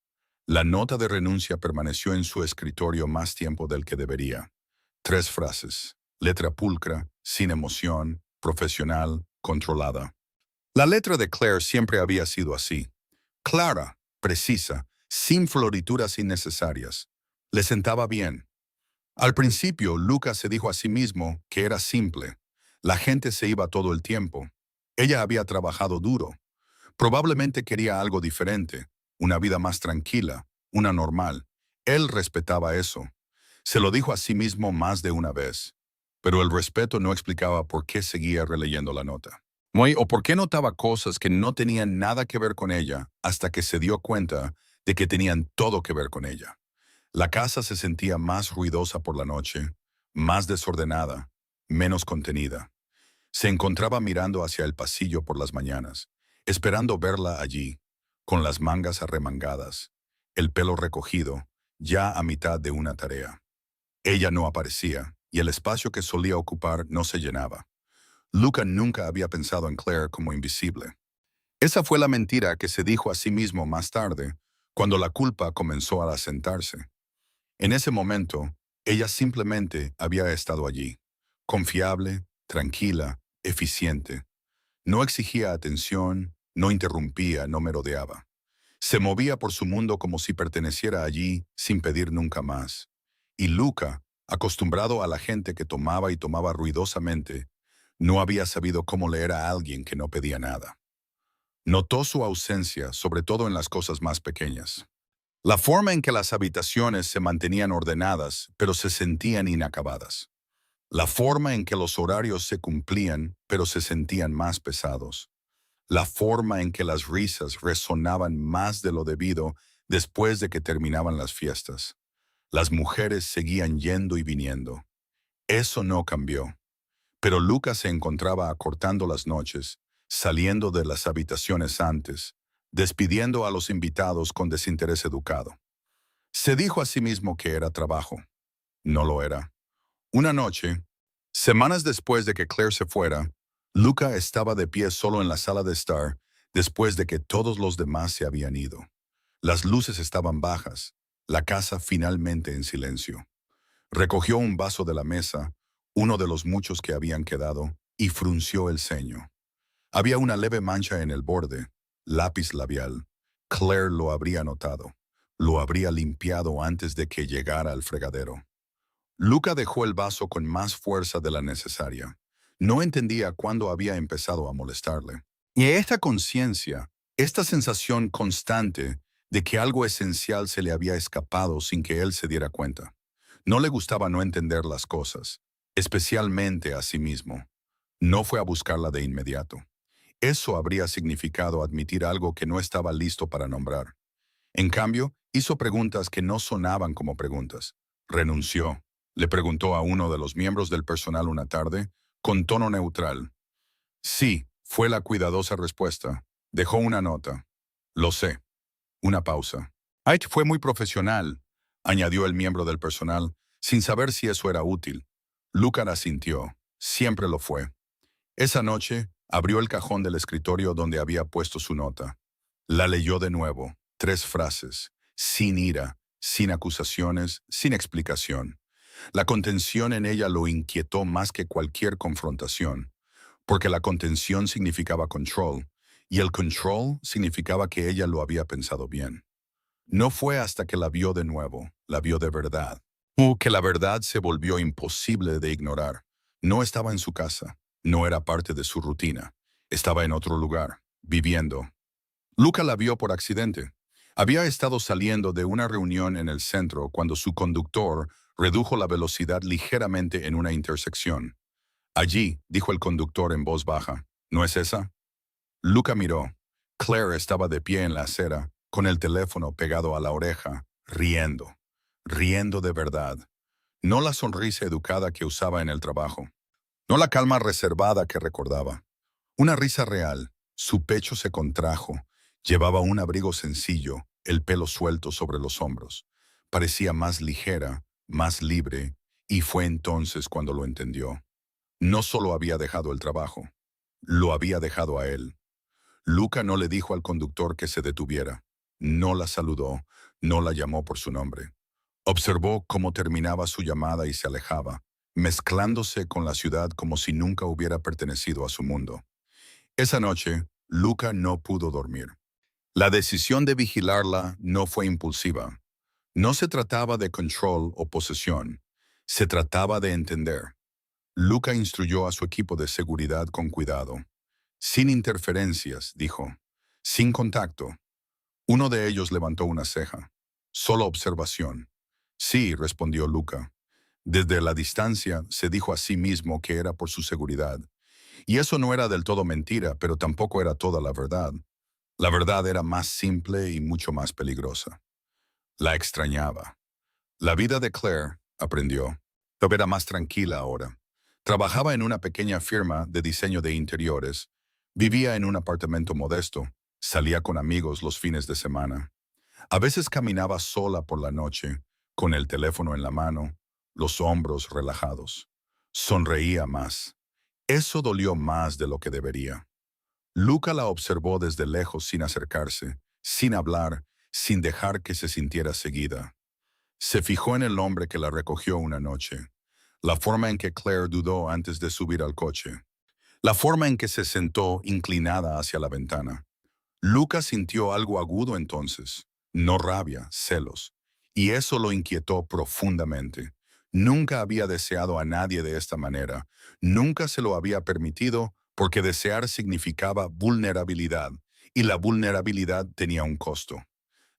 La nota de renuncia permaneció en su escritorio más tiempo del que debería. 3 frases. Letra pulcra, sin emoción, profesional, controlada. La letra de Claire siempre había sido así. Clara, precisa, sin florituras innecesarias. Le sentaba bien. Al principio, Lucas se dijo a sí mismo que era simple. La gente se iba todo el tiempo. Ella había trabajado duro. Probablemente quería algo diferente, una vida más tranquila, una normal. Él respetaba eso. Se lo dijo a sí mismo más de una vez. Pero el respeto no explicaba por qué seguía releyendo la nota. O por qué notaba cosas que no tenían nada que ver con ella hasta que se dio cuenta de que tenían todo que ver con ella. La casa se sentía más ruidosa por la noche, más desordenada, menos contenida. Se encontraba mirando hacia el pasillo por las mañanas, esperando verla allí, con las mangas arremangadas, el pelo recogido, ya a mitad de una tarea. Ella no aparecía, y el espacio que solía ocupar no se llenaba. Luca nunca había pensado en Claire como invisible. Esa fue la mentira que se dijo a sí mismo más tarde, cuando la culpa comenzó a asentarse. En ese momento, ella simplemente había estado allí, confiable, tranquila, eficiente. No exigía atención, no interrumpía, no merodeaba. Se movía por su mundo como si perteneciera allí sin pedir nunca más. Y Luca, acostumbrado a la gente que tomaba y tomaba ruidosamente, no había sabido cómo leer a alguien que no pedía nada. Notó su ausencia, sobre todo en las cosas más pequeñas. La forma en que las habitaciones se mantenían ordenadas, pero se sentían inacabadas. La forma en que los horarios se cumplían, pero se sentían más pesados. La forma en que las risas resonaban más de lo debido después de que terminaban las fiestas. Las mujeres seguían yendo y viniendo. Eso no cambió. Pero Lucas se encontraba acortando las noches, saliendo de las habitaciones antes, despidiendo a los invitados con desinterés educado. Se dijo a sí mismo que era trabajo. No lo era. Una noche, semanas después de que Claire se fuera, Luca estaba de pie solo en la sala de estar después de que todos los demás se habían ido. Las luces estaban bajas, la casa finalmente en silencio. Recogió un vaso de la mesa, uno de los muchos que habían quedado, y frunció el ceño. Había una leve mancha en el borde, lápiz labial. Claire lo habría notado. Lo habría limpiado antes de que llegara al fregadero. Luca dejó el vaso con más fuerza de la necesaria. No entendía cuándo había empezado a molestarle. Y esta conciencia, esta sensación constante de que algo esencial se le había escapado sin que él se diera cuenta. No le gustaba no entender las cosas, especialmente a sí mismo. No fue a buscarla de inmediato. Eso habría significado admitir algo que no estaba listo para nombrar. En cambio, hizo preguntas que no sonaban como preguntas. Renunció. Le preguntó a uno de los miembros del personal una tarde, con tono neutral. Sí, fue la cuidadosa respuesta. Dejó una nota. Lo sé. Una pausa. Ait fue muy profesional, añadió el miembro del personal, sin saber si eso era útil. Luca asintió. Siempre lo fue. Esa noche, abrió el cajón del escritorio donde había puesto su nota. La leyó de nuevo. 3 frases. Sin ira, sin acusaciones, sin explicación. La contención en ella lo inquietó más que cualquier confrontación, porque la contención significaba control, y el control significaba que ella lo había pensado bien. No fue hasta que la vio de nuevo, la vio de verdad, que la verdad se volvió imposible de ignorar. No estaba en su casa, no era parte de su rutina, estaba en otro lugar, viviendo. Luca la vio por accidente. Había estado saliendo de una reunión en el centro cuando su conductor redujo la velocidad ligeramente en una intersección. Allí, dijo el conductor en voz baja, ¿no es esa? Luca miró. Claire estaba de pie en la acera, con el teléfono pegado a la oreja, riendo. Riendo de verdad. No la sonrisa educada que usaba en el trabajo. No la calma reservada que recordaba. Una risa real. Su pecho se contrajo. Llevaba un abrigo sencillo, el pelo suelto sobre los hombros. Parecía más ligera, más libre, y fue entonces cuando lo entendió. No solo había dejado el trabajo, lo había dejado a él. Luca no le dijo al conductor que se detuviera. No la saludó, no la llamó por su nombre. Observó cómo terminaba su llamada y se alejaba, mezclándose con la ciudad como si nunca hubiera pertenecido a su mundo. Esa noche, Luca no pudo dormir. La decisión de vigilarla no fue impulsiva. No se trataba de control o posesión. Se trataba de entender. Luca instruyó a su equipo de seguridad con cuidado. Sin interferencias, dijo. Sin contacto. Uno de ellos levantó una ceja. Solo observación. Sí, respondió Luca. Desde la distancia se dijo a sí mismo que era por su seguridad. Y eso no era del todo mentira, pero tampoco era toda la verdad. La verdad era más simple y mucho más peligrosa. La extrañaba. La vida de Claire, aprendió, era más tranquila ahora. Trabajaba en una pequeña firma de diseño de interiores. Vivía en un apartamento modesto. Salía con amigos los fines de semana. A veces caminaba sola por la noche, con el teléfono en la mano, los hombros relajados. Sonreía más. Eso dolió más de lo que debería. Luca la observó desde lejos sin acercarse, sin hablar, sin dejar que se sintiera seguida. Se fijó en el hombre que la recogió una noche, la forma en que Claire dudó antes de subir al coche, la forma en que se sentó inclinada hacia la ventana. Luca sintió algo agudo entonces, no rabia, celos, y eso lo inquietó profundamente. Nunca había deseado a nadie de esta manera, nunca se lo había permitido porque desear significaba vulnerabilidad, y la vulnerabilidad tenía un costo.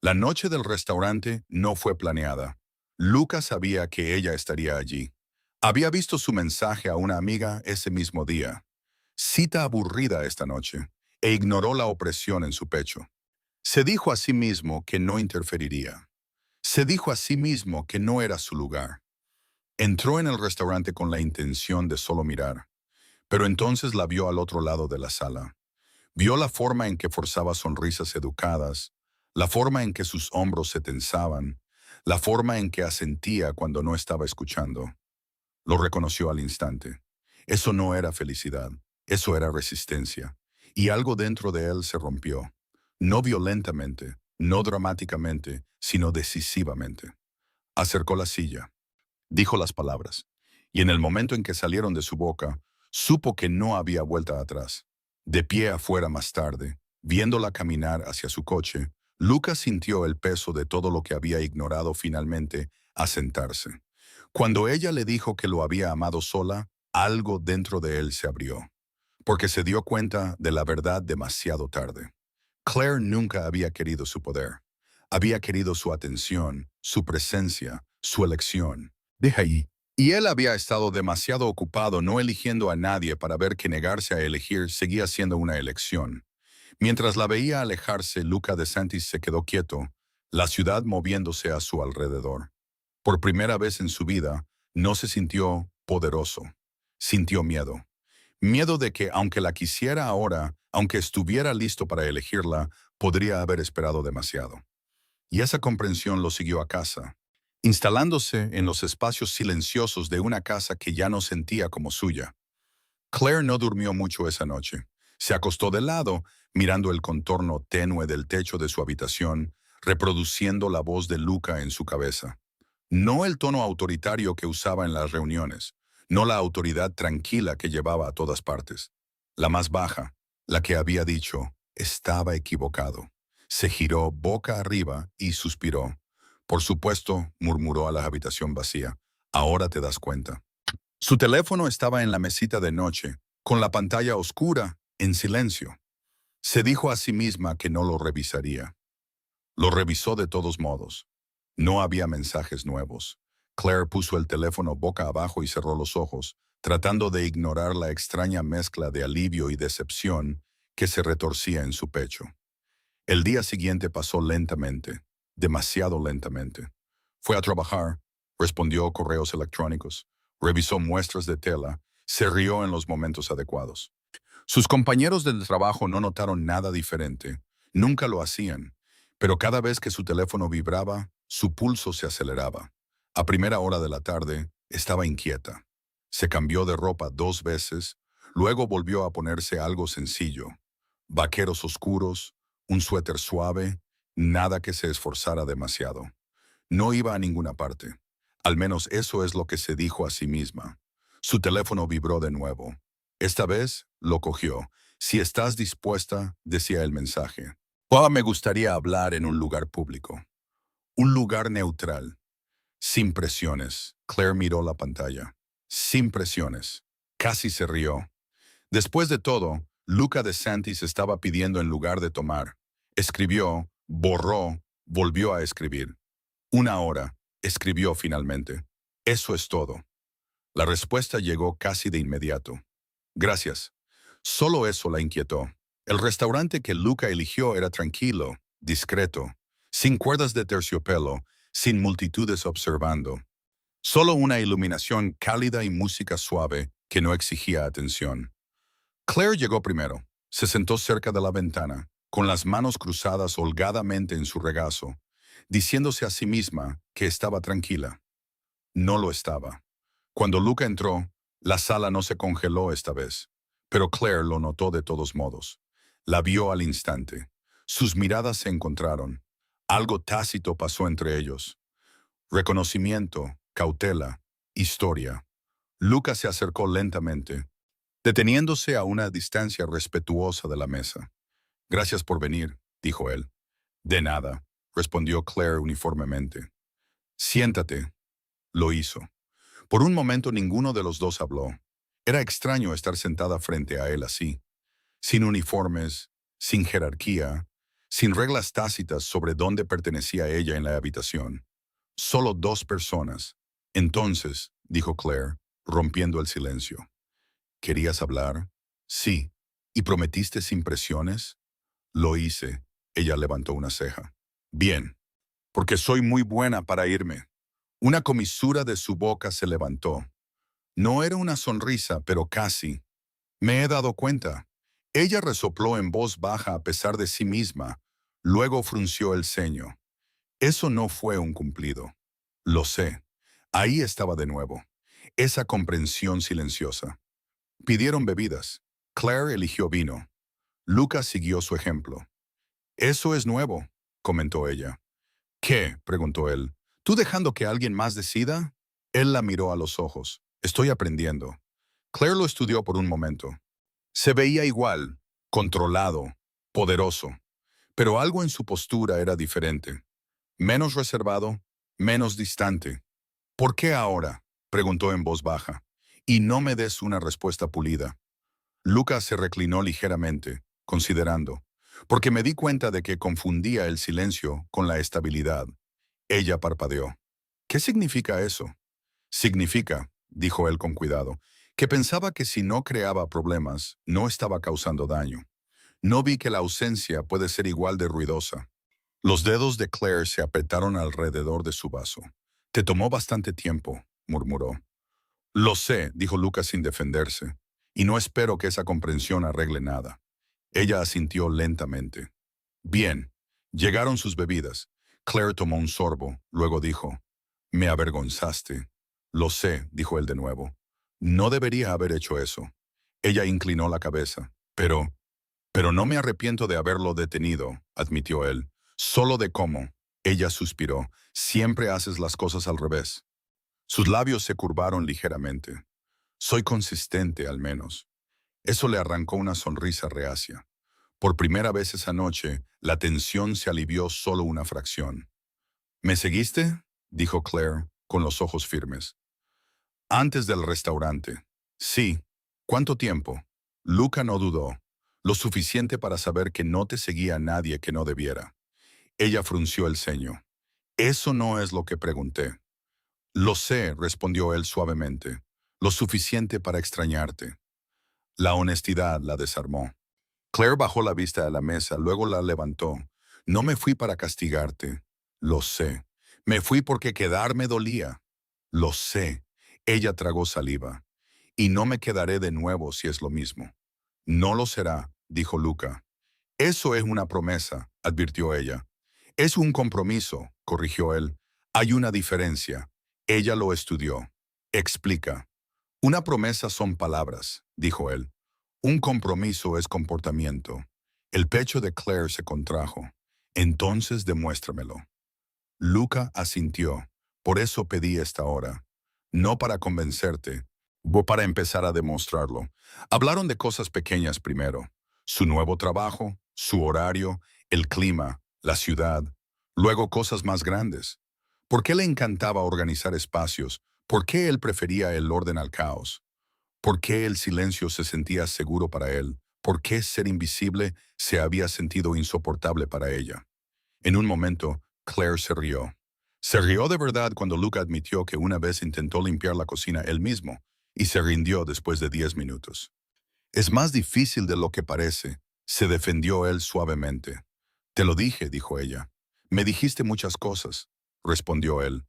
La noche del restaurante no fue planeada. Luca sabía que ella estaría allí. Había visto su mensaje a una amiga ese mismo día. Cita aburrida esta noche, e ignoró la opresión en su pecho. Se dijo a sí mismo que no interferiría. Se dijo a sí mismo que no era su lugar. Entró en el restaurante con la intención de solo mirar, pero entonces la vio al otro lado de la sala. Vio la forma en que forzaba sonrisas educadas, la forma en que sus hombros se tensaban, la forma en que asentía cuando no estaba escuchando. Lo reconoció al instante. Eso no era felicidad, eso era resistencia. Y algo dentro de él se rompió. No violentamente, no dramáticamente, sino decisivamente. Acercó la silla, dijo las palabras, y en el momento en que salieron de su boca, supo que no había vuelta atrás. De pie afuera más tarde, viéndola caminar hacia su coche, Lucas sintió el peso de todo lo que había ignorado finalmente asentarse. Cuando ella le dijo que lo había amado sola, algo dentro de él se abrió, porque se dio cuenta de la verdad demasiado tarde. Claire nunca había querido su poder. Había querido su atención, su presencia, su elección. Deja ahí. Y él había estado demasiado ocupado no eligiendo a nadie para ver que negarse a elegir seguía siendo una elección. Mientras la veía alejarse, Luca DeSantis se quedó quieto, la ciudad moviéndose a su alrededor. Por primera vez en su vida, no se sintió poderoso. Sintió miedo. Miedo de que, aunque la quisiera ahora, aunque estuviera listo para elegirla, podría haber esperado demasiado. Y esa comprensión lo siguió a casa, instalándose en los espacios silenciosos de una casa que ya no sentía como suya. Claire no durmió mucho esa noche. Se acostó de lado, mirando el contorno tenue del techo de su habitación, reproduciendo la voz de Luca en su cabeza. No el tono autoritario que usaba en las reuniones, no la autoridad tranquila que llevaba a todas partes. La más baja, la que había dicho, estaba equivocado. Se giró boca arriba y suspiró. Por supuesto, murmuró a la habitación vacía. Ahora te das cuenta. Su teléfono estaba en la mesita de noche, con la pantalla oscura, en silencio. Se dijo a sí misma que no lo revisaría. Lo revisó de todos modos. No había mensajes nuevos. Claire puso el teléfono boca abajo y cerró los ojos, tratando de ignorar la extraña mezcla de alivio y decepción que se retorcía en su pecho. El día siguiente pasó lentamente, demasiado lentamente. Fue a trabajar, respondió correos electrónicos, revisó muestras de tela, se rió en los momentos adecuados. Sus compañeros del trabajo no notaron nada diferente. Nunca lo hacían. Pero cada vez que su teléfono vibraba, su pulso se aceleraba. A primera hora de la tarde, estaba inquieta. Se cambió de ropa 2 veces, luego volvió a ponerse algo sencillo. Vaqueros oscuros, un suéter suave, nada que se esforzara demasiado. No iba a ninguna parte. Al menos eso es lo que se dijo a sí misma. Su teléfono vibró de nuevo. Esta vez lo cogió. Si estás dispuesta, decía el mensaje. Me gustaría hablar en un lugar público. Un lugar neutral. Sin presiones. Claire miró la pantalla. Sin presiones. Casi se rió. Después de todo, Luca DeSantis estaba pidiendo en lugar de tomar. Escribió, borró, volvió a escribir. 1 hora, escribió finalmente. Eso es todo. La respuesta llegó casi de inmediato. Gracias. Solo eso la inquietó. El restaurante que Luca eligió era tranquilo, discreto, sin cuerdas de terciopelo, sin multitudes observando. Solo una iluminación cálida y música suave que no exigía atención. Claire llegó primero. Se sentó cerca de la ventana, con las manos cruzadas holgadamente en su regazo, diciéndose a sí misma que estaba tranquila. No lo estaba. Cuando Luca entró, la sala no se congeló esta vez, pero Claire lo notó de todos modos. La vio al instante. Sus miradas se encontraron. Algo tácito pasó entre ellos. Reconocimiento, cautela, historia. Luca se acercó lentamente, deteniéndose a una distancia respetuosa de la mesa. Gracias por venir, dijo él. De nada, respondió Claire uniformemente. Siéntate. Lo hizo. Por un momento ninguno de los dos habló. Era extraño estar sentada frente a él así, sin uniformes, sin jerarquía, sin reglas tácitas sobre dónde pertenecía ella en la habitación. Solo 2 personas. Entonces, dijo Claire, rompiendo el silencio. ¿Querías hablar? Sí. ¿Y prometiste sin presiones? Lo hice. Ella levantó una ceja. Bien, porque soy muy buena para irme. Una comisura de su boca se levantó. No era una sonrisa, pero casi. Me he dado cuenta. Ella resopló en voz baja a pesar de sí misma. Luego frunció el ceño. Eso no fue un cumplido. Lo sé. Ahí estaba de nuevo. Esa comprensión silenciosa. Pidieron bebidas. Claire eligió vino. Lucas siguió su ejemplo. Eso es nuevo, comentó ella. ¿Qué? Preguntó él. ¿Tú dejando que alguien más decida? Él la miró a los ojos. Estoy aprendiendo. Claire lo estudió por un momento. Se veía igual, controlado, poderoso, pero algo en su postura era diferente. Menos reservado, menos distante. ¿Por qué ahora? Preguntó en voz baja. Y no me des una respuesta pulida. Lucas se reclinó ligeramente, considerando, porque me di cuenta de que confundía el silencio con la estabilidad. Ella parpadeó. ¿Qué significa eso? Significa, dijo él con cuidado, que pensaba que si no creaba problemas, no estaba causando daño. No vi que la ausencia puede ser igual de ruidosa. Los dedos de Claire se apretaron alrededor de su vaso. Te tomó bastante tiempo, murmuró. Lo sé, dijo Lucas sin defenderse, y no espero que esa comprensión arregle nada. Ella asintió lentamente. Bien, llegaron sus bebidas. Claire tomó un sorbo, luego dijo, me avergonzaste. Lo sé, dijo él de nuevo. No debería haber hecho eso. Ella inclinó la cabeza. Pero no me arrepiento de haberlo detenido, admitió él. Solo de cómo. Ella suspiró. Siempre haces las cosas al revés. Sus labios se curvaron ligeramente. Soy consistente, al menos. Eso le arrancó una sonrisa reacia. Por primera vez esa noche, la tensión se alivió solo una fracción. ¿Me seguiste? Dijo Claire, con los ojos firmes. Antes del restaurante. Sí. ¿Cuánto tiempo? Luca no dudó. Lo suficiente para saber que no te seguía nadie que no debiera. Ella frunció el ceño. Eso no es lo que pregunté. Lo sé, respondió él suavemente. Lo suficiente para extrañarte. La honestidad la desarmó. Claire bajó la vista a la mesa, luego la levantó. No me fui para castigarte. Lo sé. Me fui porque quedarme dolía. Lo sé. Ella tragó saliva. Y no me quedaré de nuevo si es lo mismo. No lo será, dijo Luca. Eso es una promesa, advirtió ella. Es un compromiso, corrigió él. Hay una diferencia. Ella lo estudió. Explica. Una promesa son palabras, dijo él. Un compromiso es comportamiento. El pecho de Claire se contrajo. Entonces demuéstramelo. Luca asintió. Por eso pedí esta hora. No para convencerte, o para empezar a demostrarlo. Hablaron de cosas pequeñas primero. Su nuevo trabajo, su horario, el clima, la ciudad. Luego cosas más grandes. ¿Por qué le encantaba organizar espacios? ¿Por qué él prefería el orden al caos? ¿Por qué el silencio se sentía seguro para él? ¿Por qué ser invisible se había sentido insoportable para ella? En un momento, Claire se rió. Se rió de verdad cuando Luca admitió que una vez intentó limpiar la cocina él mismo y se rindió después de 10 minutos. Es más difícil de lo que parece, se defendió él suavemente. Te lo dije, dijo ella. Me dijiste muchas cosas, respondió él.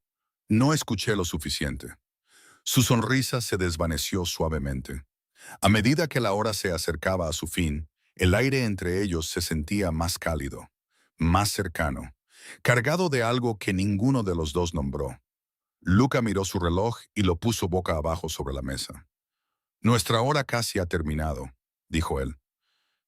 No escuché lo suficiente. Su sonrisa se desvaneció suavemente. A medida que la hora se acercaba a su fin, el aire entre ellos se sentía más cálido, más cercano, cargado de algo que ninguno de los dos nombró. Luca miró su reloj y lo puso boca abajo sobre la mesa. Nuestra hora casi ha terminado, dijo él.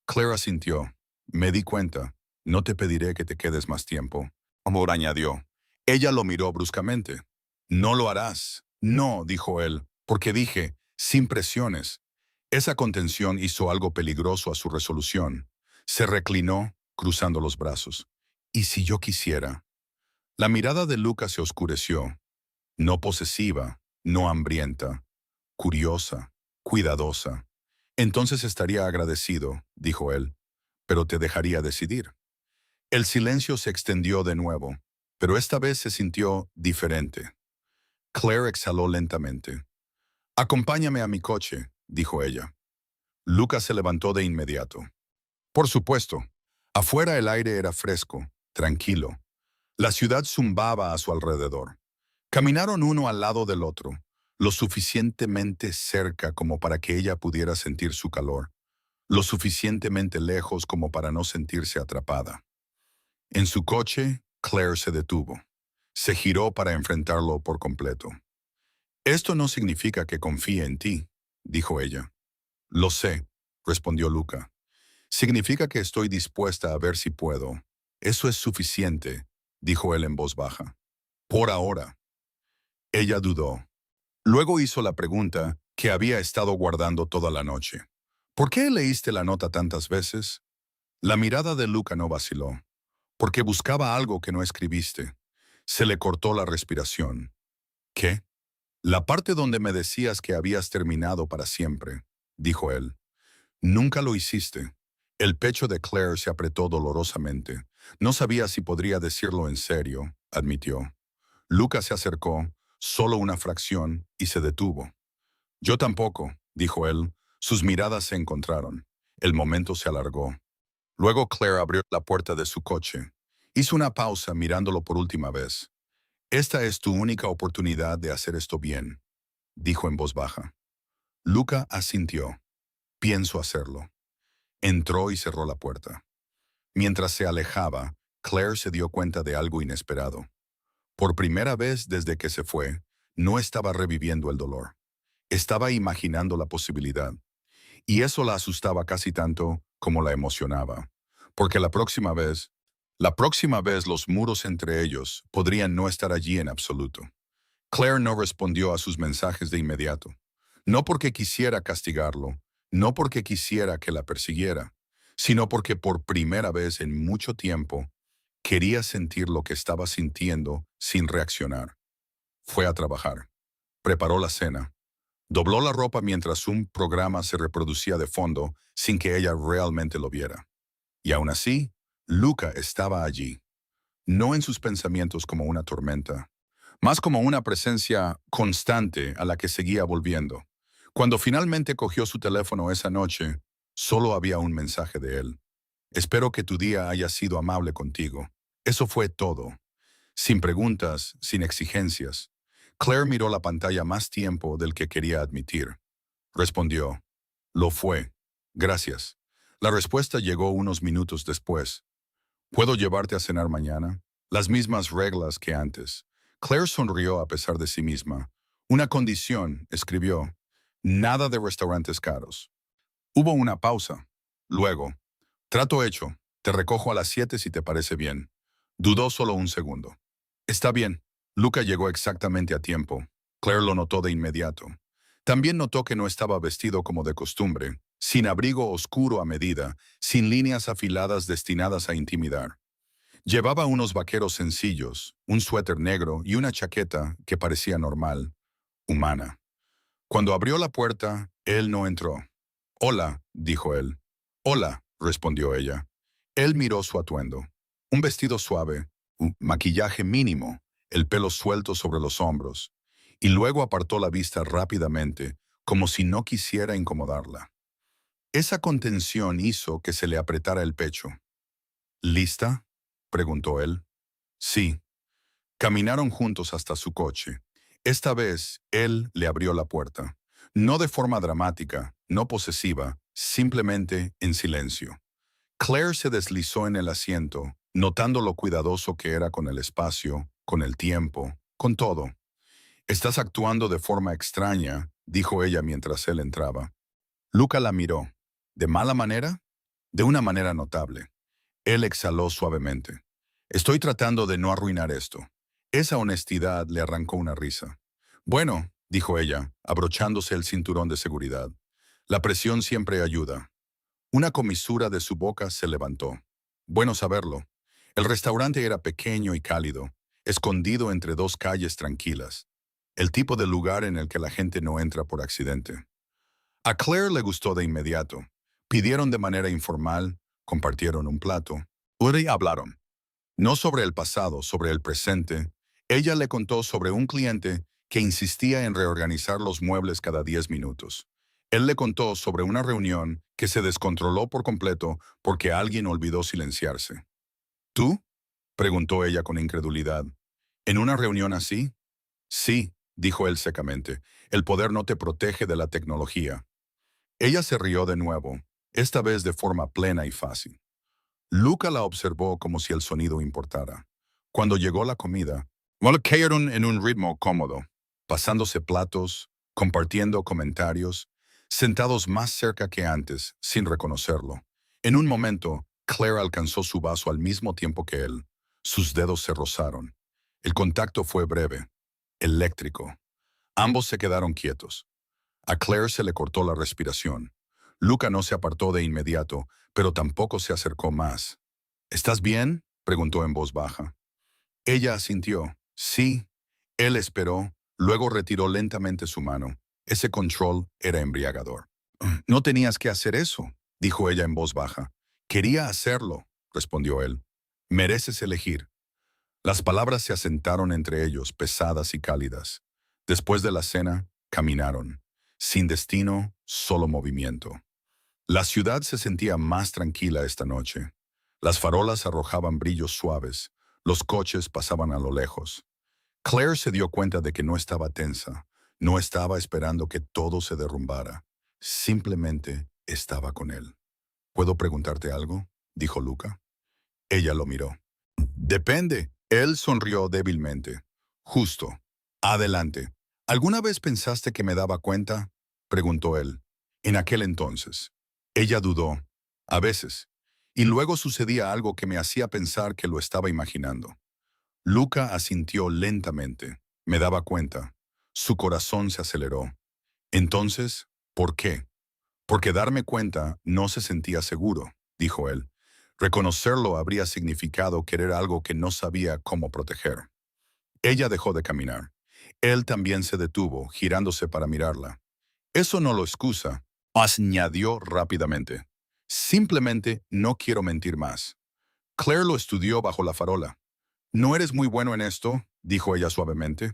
Claire asintió. Me di cuenta. No te pediré que te quedes más tiempo. Amor añadió. Ella lo miró bruscamente. No lo harás. No, dijo él, porque dije, sin presiones. Esa contención hizo algo peligroso a su resolución. Se reclinó, cruzando los brazos. ¿Y si yo quisiera? La mirada de Luca se oscureció. No posesiva, no hambrienta, curiosa, cuidadosa. Entonces estaría agradecido, dijo él, pero te dejaría decidir. El silencio se extendió de nuevo, pero esta vez se sintió diferente. Claire exhaló lentamente. Acompáñame a mi coche, dijo ella. Lucas se levantó de inmediato. Por supuesto. Afuera el aire era fresco, tranquilo. La ciudad zumbaba a su alrededor. Caminaron uno al lado del otro, lo suficientemente cerca como para que ella pudiera sentir su calor, lo suficientemente lejos como para no sentirse atrapada. En su coche, Claire se detuvo. Se giró para enfrentarlo por completo. Esto no significa que confíe en ti, dijo ella. Lo sé, respondió Luca. Significa que estoy dispuesta a ver si puedo. Eso es suficiente, dijo él en voz baja. Por ahora. Ella dudó. Luego hizo la pregunta que había estado guardando toda la noche. ¿Por qué leíste la nota tantas veces? La mirada de Luca no vaciló. Porque buscaba algo que no escribiste. Se le cortó la respiración. ¿Qué? La parte donde me decías que habías terminado para siempre, dijo él. Nunca lo hiciste. El pecho de Claire se apretó dolorosamente. No sabía si podría decirlo en serio, admitió. Lucas se acercó, solo una fracción, y se detuvo. Yo tampoco, dijo él. Sus miradas se encontraron. El momento se alargó. Luego Claire abrió la puerta de su coche. Hizo una pausa mirándolo por última vez. Esta es tu única oportunidad de hacer esto bien, dijo en voz baja. Luca asintió. Pienso hacerlo. Entró y cerró la puerta. Mientras se alejaba, Claire se dio cuenta de algo inesperado. Por primera vez desde que se fue, no estaba reviviendo el dolor. Estaba imaginando la posibilidad. Y eso la asustaba casi tanto como la emocionaba. Porque la próxima vez los muros entre ellos podrían no estar allí en absoluto. Claire no respondió a sus mensajes de inmediato. No porque quisiera castigarlo, no porque quisiera que la persiguiera, sino porque por primera vez en mucho tiempo quería sentir lo que estaba sintiendo sin reaccionar. Fue a trabajar. Preparó la cena. Dobló la ropa mientras un programa se reproducía de fondo sin que ella realmente lo viera. Y aún así, Luca estaba allí, no en sus pensamientos como una tormenta, más como una presencia constante a la que seguía volviendo. Cuando finalmente cogió su teléfono esa noche, solo había un mensaje de él. Espero que tu día haya sido amable contigo. Eso fue todo. Sin preguntas, sin exigencias. Claire miró la pantalla más tiempo del que quería admitir. Respondió, lo fue. Gracias. La respuesta llegó unos minutos después. ¿Puedo llevarte a cenar mañana? Las mismas reglas que antes. Claire sonrió a pesar de sí misma. Una condición, escribió. Nada de restaurantes caros. Hubo una pausa. Luego, trato hecho. Te recojo a las 7 si te parece bien. Dudó solo un segundo. Está bien. Luca llegó exactamente a tiempo. Claire lo notó de inmediato. También notó que no estaba vestido como de costumbre, sin abrigo oscuro a medida, sin líneas afiladas destinadas a intimidar. Llevaba unos vaqueros sencillos, un suéter negro y una chaqueta que parecía normal, humana. Cuando abrió la puerta, él no entró. Hola, dijo él. Hola, respondió ella. Él miró su atuendo. Un vestido suave, un maquillaje mínimo, el pelo suelto sobre los hombros, y luego apartó la vista rápidamente, como si no quisiera incomodarla. Esa contención hizo que se le apretara el pecho. ¿Lista?, preguntó él. Sí. Caminaron juntos hasta su coche. Esta vez, él le abrió la puerta. No de forma dramática, no posesiva, simplemente en silencio. Claire se deslizó en el asiento, notando lo cuidadoso que era con el espacio, con el tiempo, con todo. «Estás actuando de forma extraña», dijo ella mientras él entraba. Luca la miró. ¿De mala manera? De una manera notable. Él exhaló suavemente. «Estoy tratando de no arruinar esto». Esa honestidad le arrancó una risa. «Bueno», dijo ella, abrochándose el cinturón de seguridad. «La presión siempre ayuda». Una comisura de su boca se levantó. Bueno saberlo. El restaurante era pequeño y cálido, escondido entre dos calles tranquilas. El tipo de lugar en el que la gente no entra por accidente. A Claire le gustó de inmediato. Pidieron de manera informal, compartieron un plato. Y hablaron. No sobre el pasado, sobre el presente. Ella le contó sobre un cliente que insistía en reorganizar los muebles cada 10 minutos. Él le contó sobre una reunión que se descontroló por completo porque alguien olvidó silenciarse. ¿Tú?, preguntó ella con incredulidad. ¿En una reunión así? Sí, dijo él secamente. El poder no te protege de la tecnología. Ella se rió de nuevo, esta vez de forma plena y fácil. Luca la observó como si el sonido importara. Cuando llegó la comida, cayeron en un ritmo cómodo, pasándose platos, compartiendo comentarios, sentados más cerca que antes, sin reconocerlo. En un momento, Claire alcanzó su vaso al mismo tiempo que él. Sus dedos se rozaron. El contacto fue breve, eléctrico. Ambos se quedaron quietos. A Claire se le cortó la respiración. Luca no se apartó de inmediato, pero tampoco se acercó más. ¿Estás bien?, preguntó en voz baja. Ella asintió. Sí. Él esperó, luego retiró lentamente su mano. Ese control era embriagador. No tenías que hacer eso, dijo ella en voz baja. Quería hacerlo, respondió él. Mereces elegir. Las palabras se asentaron entre ellos, pesadas y cálidas. Después de la cena, caminaron. Sin destino, solo movimiento. La ciudad se sentía más tranquila esta noche. Las farolas arrojaban brillos suaves. Los coches pasaban a lo lejos. Claire se dio cuenta de que no estaba tensa. No estaba esperando que todo se derrumbara. Simplemente estaba con él. ¿Puedo preguntarte algo?, dijo Luca. Ella lo miró. Depende. Él sonrió débilmente. Justo. Adelante. ¿Alguna vez pensaste que me daba cuenta?, preguntó él. En aquel entonces. Ella dudó. A veces. Y luego sucedía algo que me hacía pensar que lo estaba imaginando. Luca asintió lentamente. Me daba cuenta. Su corazón se aceleró. Entonces, ¿por qué? Porque darme cuenta no se sentía seguro, dijo él. Reconocerlo habría significado querer algo que no sabía cómo proteger. Ella dejó de caminar. Él también se detuvo, girándose para mirarla. Eso no lo excusa, añadió rápidamente. Simplemente no quiero mentir más. Claire lo estudió bajo la farola. ¿No eres muy bueno en esto?, dijo ella suavemente.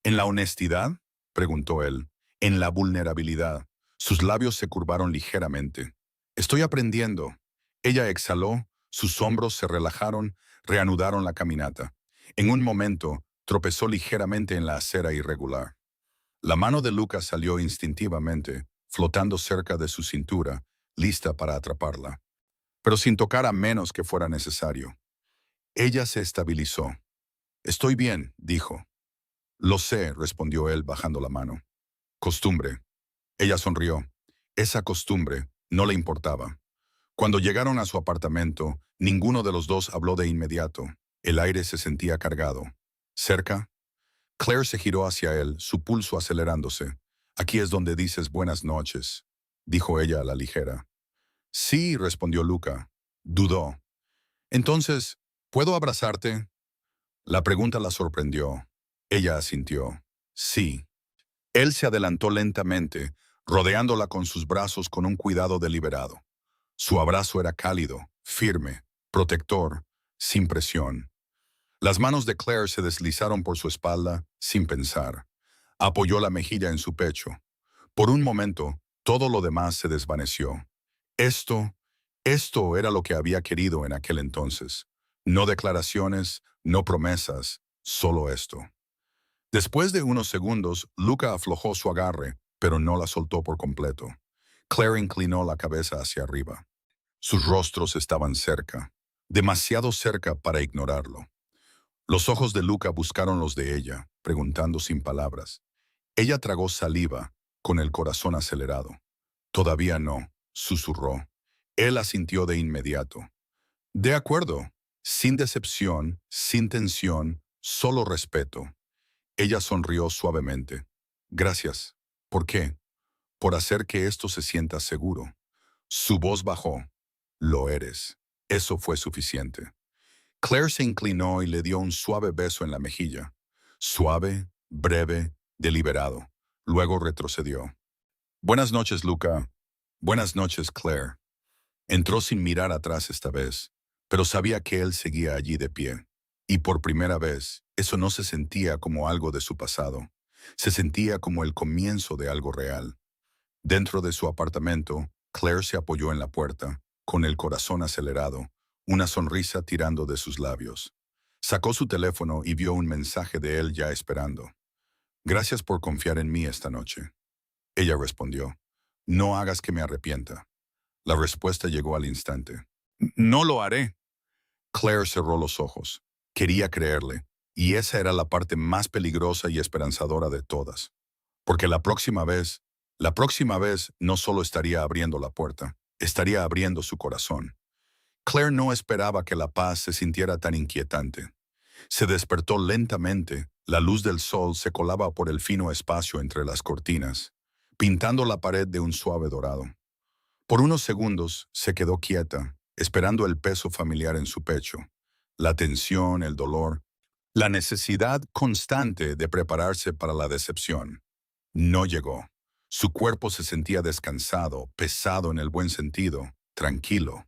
¿En la honestidad?, preguntó él. En la vulnerabilidad. Sus labios se curvaron ligeramente. Estoy aprendiendo. Ella exhaló, sus hombros se relajaron, reanudaron la caminata. En un momento, tropezó ligeramente en la acera irregular. La mano de Lucas salió instintivamente, flotando cerca de su cintura, lista para atraparla, pero sin tocar a menos que fuera necesario. Ella se estabilizó. «Estoy bien», dijo. «Lo sé», respondió él bajando la mano. «Costumbre». Ella sonrió. Esa costumbre no le importaba. Cuando llegaron a su apartamento, ninguno de los dos habló de inmediato. El aire se sentía cargado. ¿Cerca? Claire se giró hacia él, su pulso acelerándose. «Aquí es donde dices buenas noches», dijo ella a la ligera. «Sí», respondió Luca. Dudó. «Entonces, ¿puedo abrazarte?» La pregunta la sorprendió. Ella asintió. «Sí». Él se adelantó lentamente, rodeándola con sus brazos con un cuidado deliberado. Su abrazo era cálido, firme, protector, sin presión. Las manos de Claire se deslizaron por su espalda, sin pensar. Apoyó la mejilla en su pecho. Por un momento, todo lo demás se desvaneció. Esto, esto era lo que había querido en aquel entonces. No declaraciones, no promesas, solo esto. Después de unos segundos, Luca aflojó su agarre, pero no la soltó por completo. Claire inclinó la cabeza hacia arriba. Sus rostros estaban cerca, demasiado cerca para ignorarlo. Los ojos de Luca buscaron los de ella, preguntando sin palabras. Ella tragó saliva, con el corazón acelerado. «Todavía no», susurró. Él asintió de inmediato. «De acuerdo», sin decepción, sin tensión, solo respeto. Ella sonrió suavemente. «Gracias». «¿Por qué?» «Por hacer que esto se sienta seguro». Su voz bajó. «Lo eres». Eso fue suficiente. Claire se inclinó y le dio un suave beso en la mejilla. Suave, breve, deliberado. Luego retrocedió. «Buenas noches, Luca». «Buenas noches, Claire». Entró sin mirar atrás esta vez, pero sabía que él seguía allí de pie. Y por primera vez, eso no se sentía como algo de su pasado. Se sentía como el comienzo de algo real. Dentro de su apartamento, Claire se apoyó en la puerta, con el corazón acelerado, una sonrisa tirando de sus labios. Sacó su teléfono y vio un mensaje de él ya esperando. «Gracias por confiar en mí esta noche». Ella respondió. «No hagas que me arrepienta». La respuesta llegó al instante. «No lo haré». Claire cerró los ojos. Quería creerle, y esa era la parte más peligrosa y esperanzadora de todas. Porque la próxima vez no solo estaría abriendo la puerta, estaría abriendo su corazón. Claire no esperaba que la paz se sintiera tan inquietante. Se despertó lentamente, la luz del sol se colaba por el fino espacio entre las cortinas, pintando la pared de un suave dorado. Por unos segundos se quedó quieta, esperando el peso familiar en su pecho, la tensión, el dolor, la necesidad constante de prepararse para la decepción. No llegó. Su cuerpo se sentía descansado, pesado en el buen sentido, tranquilo.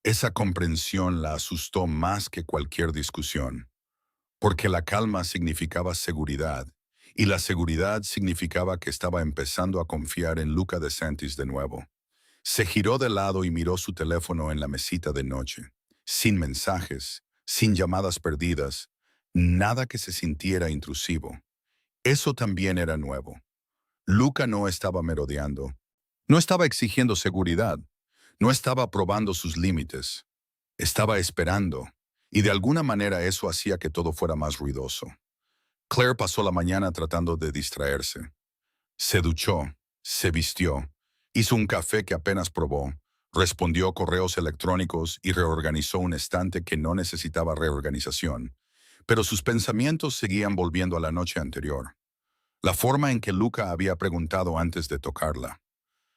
Esa comprensión la asustó más que cualquier discusión, porque la calma significaba seguridad, y la seguridad significaba que estaba empezando a confiar en Luca DeSantis de nuevo. Se giró de lado y miró su teléfono en la mesita de noche, sin mensajes, sin llamadas perdidas, nada que se sintiera intrusivo. Eso también era nuevo. Luca no estaba merodeando, no estaba exigiendo seguridad, no estaba probando sus límites. Estaba esperando, y de alguna manera eso hacía que todo fuera más ruidoso. Claire pasó la mañana tratando de distraerse. Se duchó, se vistió, hizo un café que apenas probó, respondió correos electrónicos y reorganizó un estante que no necesitaba reorganización, pero sus pensamientos seguían volviendo a la noche anterior. La forma en que Luca había preguntado antes de tocarla.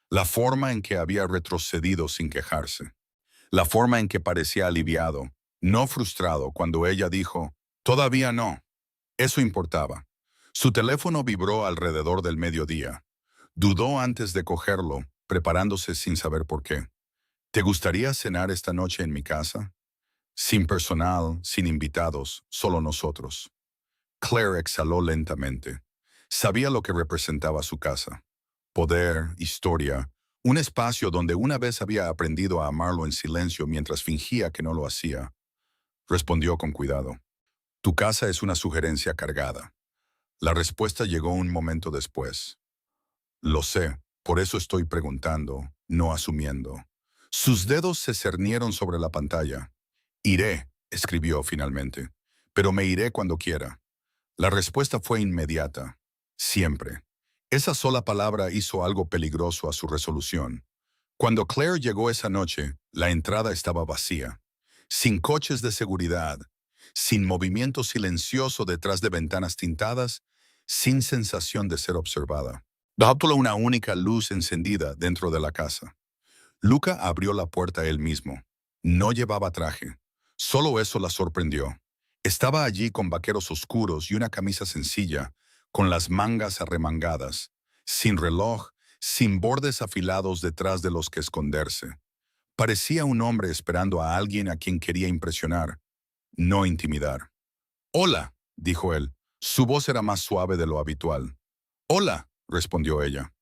La forma en que había retrocedido sin quejarse. La forma en que parecía aliviado, no frustrado cuando ella dijo, «Todavía no». Eso importaba. Su teléfono vibró alrededor del mediodía. Dudó antes de cogerlo, preparándose sin saber por qué. «¿Te gustaría cenar esta noche en mi casa?» Sin personal, sin invitados, solo nosotros. Claire exhaló lentamente. Sabía lo que representaba su casa. Poder, historia, un espacio donde una vez había aprendido a amarlo en silencio mientras fingía que no lo hacía. Respondió con cuidado. «Tu casa es una sugerencia cargada». La respuesta llegó un momento después. «Lo sé, por eso estoy preguntando, no asumiendo. Sus dedos se cernieron sobre la pantalla. Iré, escribió finalmente, pero me iré cuando quiera. La respuesta fue inmediata. Siempre. Esa sola palabra hizo algo peligroso a su resolución. Cuando Claire llegó esa noche, la entrada estaba vacía. Sin coches de seguridad, sin movimiento silencioso detrás de ventanas tintadas, sin sensación de ser observada. Solo una única luz encendida dentro de la casa. Luca abrió la puerta él mismo. No llevaba traje. Solo eso la sorprendió. Estaba allí con vaqueros oscuros y una camisa sencilla, con las mangas arremangadas, sin reloj, sin bordes afilados detrás de los que esconderse. Parecía un hombre esperando a alguien a quien quería impresionar, no intimidar. «Hola», dijo él. Su voz era más suave de lo habitual. «Hola», respondió ella.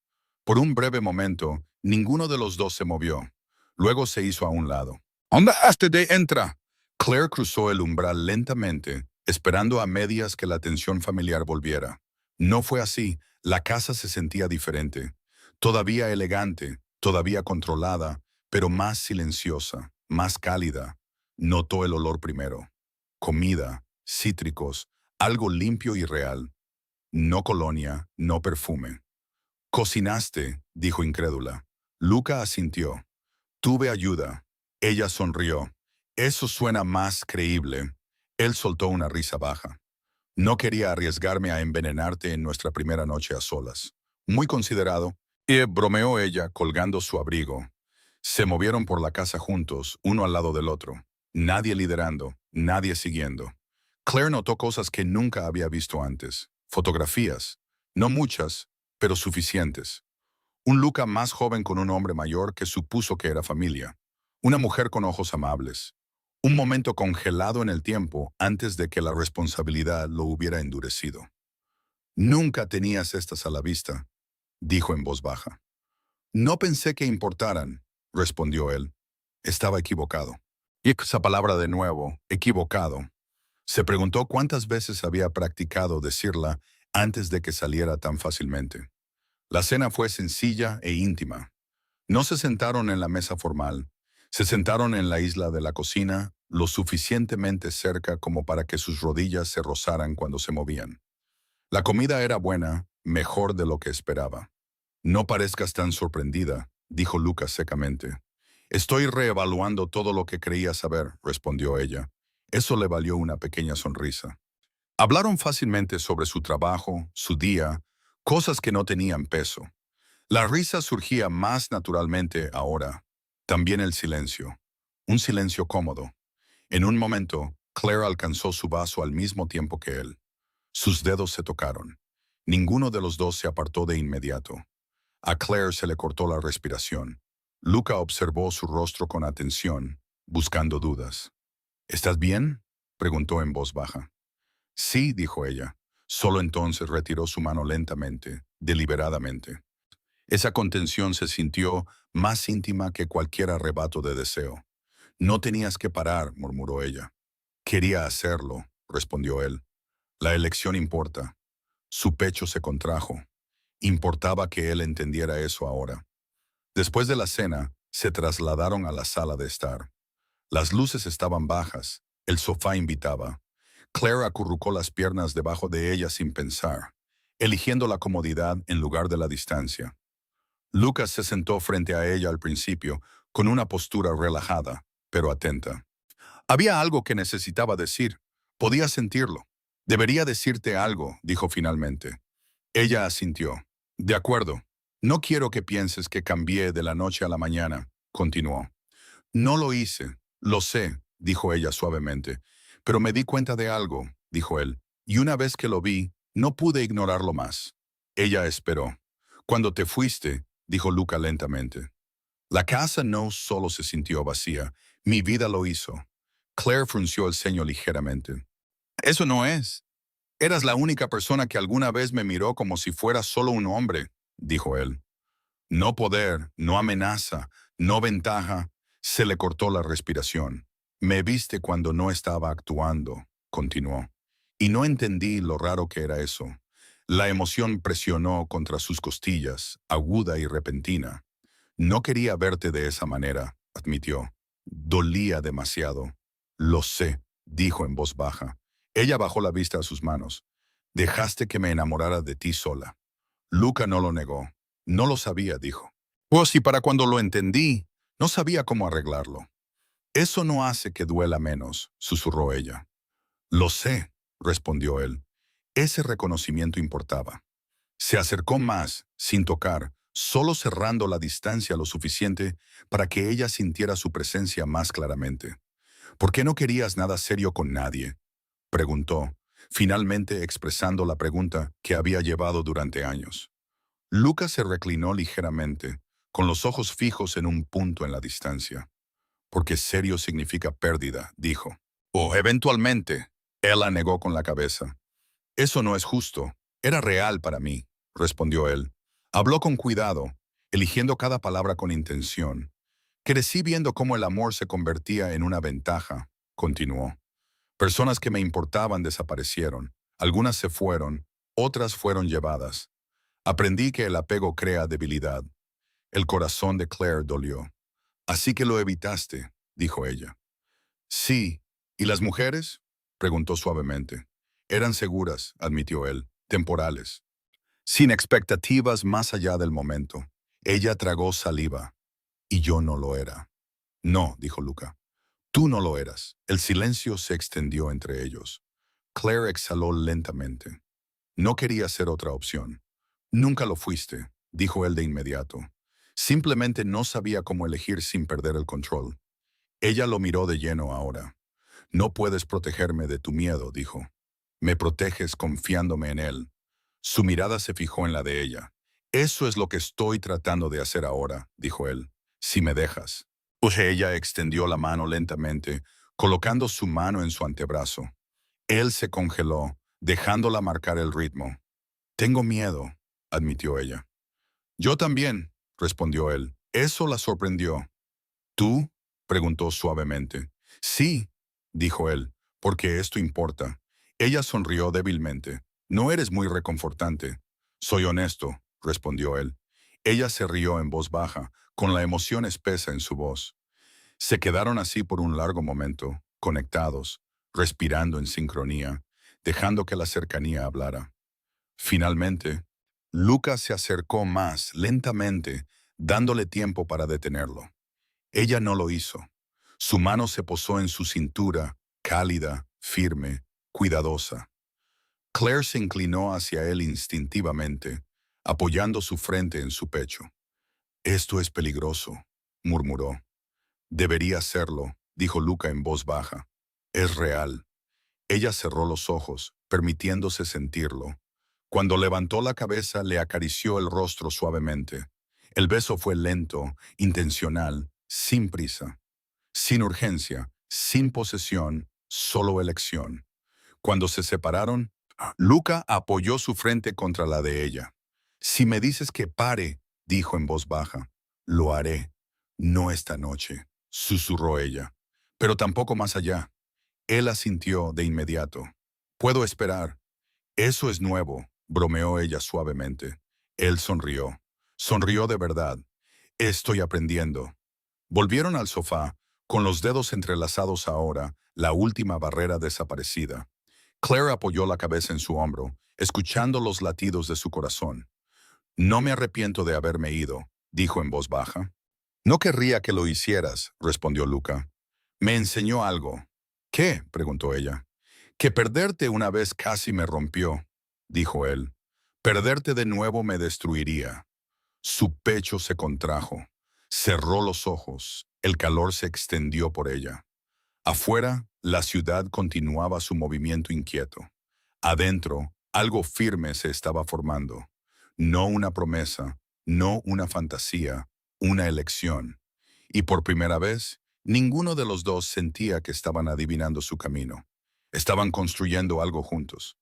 Por un breve momento, ninguno de los dos se movió. Luego se hizo a un lado. «¿Dónde has de entra?» Claire cruzó el umbral lentamente, esperando a medias que la tensión familiar volviera. No fue así. La casa se sentía diferente. Todavía elegante, todavía controlada, pero más silenciosa, más cálida. Notó el olor primero. Comida, cítricos, algo limpio y real. No colonia, no perfume. «¿Cocinaste?», dijo incrédula. Luca asintió. «Tuve ayuda». Ella sonrió. «Eso suena más creíble». Él soltó una risa baja. «No quería arriesgarme a envenenarte en nuestra primera noche a solas». «Muy considerado». Y bromeó ella, colgando su abrigo. Se movieron por la casa juntos, uno al lado del otro. Nadie liderando, nadie siguiendo. Claire notó cosas que nunca había visto antes. Fotografías. No muchas, pero suficientes. Un Luca más joven con un hombre mayor que supuso que era familia. Una mujer con ojos amables. Un momento congelado en el tiempo antes de que la responsabilidad lo hubiera endurecido. «Nunca tenías estas a la vista», dijo en voz baja. «No pensé que importaran», respondió él. Estaba equivocado. Y esa palabra de nuevo, equivocado. Se preguntó cuántas veces había practicado decirla antes de que saliera tan fácilmente. La cena fue sencilla e íntima. No se sentaron en la mesa formal. Se sentaron en la isla de la cocina, lo suficientemente cerca como para que sus rodillas se rozaran cuando se movían. La comida era buena, mejor de lo que esperaba. «No parezcas tan sorprendida», dijo Lucas secamente. «Estoy reevaluando todo lo que creía saber», respondió ella. Eso le valió una pequeña sonrisa. Hablaron fácilmente sobre su trabajo, su día, cosas que no tenían peso. La risa surgía más naturalmente ahora. También el silencio. Un silencio cómodo. En un momento, Claire alcanzó su vaso al mismo tiempo que él. Sus dedos se tocaron. Ninguno de los dos se apartó de inmediato. A Claire se le cortó la respiración. Luca observó su rostro con atención, buscando dudas. «¿Estás bien?», preguntó en voz baja. «Sí», dijo ella. Solo entonces retiró su mano lentamente, deliberadamente. Esa contención se sintió más íntima que cualquier arrebato de deseo. «No tenías que parar», murmuró ella. «Quería hacerlo», respondió él. «La elección importa». Su pecho se contrajo. Importaba que él entendiera eso ahora. Después de la cena, se trasladaron a la sala de estar. Las luces estaban bajas. El sofá invitaba. Claire acurrucó las piernas debajo de ella sin pensar, eligiendo la comodidad en lugar de la distancia. Lucas se sentó frente a ella al principio, con una postura relajada, pero atenta. Había algo que necesitaba decir. Podía sentirlo. «Debería decirte algo», dijo finalmente. Ella asintió. «De acuerdo. No quiero que pienses que cambié de la noche a la mañana», continuó. «No lo hice. Lo sé», dijo ella suavemente. «Pero me di cuenta de algo», dijo él. «Y una vez que lo vi, no pude ignorarlo más». Ella esperó. «Cuando te fuiste», dijo Luca lentamente. «La casa no solo se sintió vacía, mi vida lo hizo». Claire frunció el ceño ligeramente. «Eso no es. Eras la única persona que alguna vez me miró como si fuera solo un hombre», dijo él. «No poder, no amenaza, no ventaja». Se le cortó la respiración. «Me viste cuando no estaba actuando», continuó. «Y no entendí lo raro que era eso». La emoción presionó contra sus costillas, aguda y repentina. No quería verte de esa manera, admitió. Dolía demasiado. Lo sé, dijo en voz baja. Ella bajó la vista a sus manos. Dejaste que me enamorara de ti sola. Luca no lo negó. No lo sabía, dijo. Pues y para cuando lo entendí, no sabía cómo arreglarlo. Eso no hace que duela menos, susurró ella. Lo sé, respondió él. Ese reconocimiento importaba. Se acercó más, sin tocar, solo cerrando la distancia lo suficiente para que ella sintiera su presencia más claramente. ¿Por qué no querías nada serio con nadie?, preguntó, finalmente expresando la pregunta que había llevado durante años. Lucas se reclinó ligeramente, con los ojos fijos en un punto en la distancia. Porque serio significa pérdida, dijo. O eventualmente, él la negó con la cabeza. Eso no es justo. Era real para mí, respondió él. Habló con cuidado, eligiendo cada palabra con intención. Crecí viendo cómo el amor se convertía en una ventaja, continuó. Personas que me importaban desaparecieron. Algunas se fueron, otras fueron llevadas. Aprendí que el apego crea debilidad. El corazón de Claire dolió. Así que lo evitaste, dijo ella. Sí. ¿Y las mujeres?, preguntó suavemente. Eran seguras, admitió él, temporales. Sin expectativas más allá del momento. Ella tragó saliva. Y yo no lo era. No, dijo Luca. Tú no lo eras. El silencio se extendió entre ellos. Claire exhaló lentamente. No quería ser otra opción. Nunca lo fuiste, dijo él de inmediato. Simplemente no sabía cómo elegir sin perder el control. Ella lo miró de lleno ahora. No puedes protegerme de tu miedo, dijo. Me proteges confiándome en él. Su mirada se fijó en la de ella. Eso es lo que estoy tratando de hacer ahora, dijo él. Si me dejas. Pues ella extendió la mano lentamente, colocando su mano en su antebrazo. Él se congeló, dejándola marcar el ritmo. Tengo miedo, admitió ella. Yo también, respondió él. Eso la sorprendió. ¿Tú?, preguntó suavemente. Sí, dijo él, porque esto importa. Ella sonrió débilmente. No eres muy reconfortante. Soy honesto, respondió él. Ella se rió en voz baja, con la emoción espesa en su voz. Se quedaron así por un largo momento, conectados, respirando en sincronía, dejando que la cercanía hablara. Finalmente, Lucas se acercó más, lentamente, dándole tiempo para detenerlo. Ella no lo hizo. Su mano se posó en su cintura, cálida, firme, cuidadosa. Claire se inclinó hacia él instintivamente, apoyando su frente en su pecho. Esto es peligroso, murmuró. Debería serlo, dijo Luca en voz baja. Es real. Ella cerró los ojos, permitiéndose sentirlo. Cuando levantó la cabeza, le acarició el rostro suavemente. El beso fue lento, intencional, sin prisa, sin urgencia, sin posesión, solo elección. Cuando se separaron, Luca apoyó su frente contra la de ella. Si me dices que pare, dijo en voz baja, lo haré. No esta noche, susurró ella, pero tampoco más allá. Él asintió de inmediato. Puedo esperar. Eso es nuevo, bromeó ella suavemente. Él sonrió. Sonrió de verdad. Estoy aprendiendo. Volvieron al sofá, con los dedos entrelazados ahora, la última barrera desaparecida. Claire apoyó la cabeza en su hombro, escuchando los latidos de su corazón. No me arrepiento de haberme ido, dijo en voz baja. No querría que lo hicieras, respondió Luca. Me enseñó algo. ¿Qué?, preguntó ella. Que perderte una vez casi me rompió, dijo él. Perderte de nuevo me destruiría. Su pecho se contrajo. Cerró los ojos. El calor se extendió por ella. Afuera, la ciudad continuaba su movimiento inquieto. Adentro, algo firme se estaba formando. No una promesa, no una fantasía, una elección. Y por primera vez, ninguno de los dos sentía que estaban adivinando su camino. Estaban construyendo algo juntos.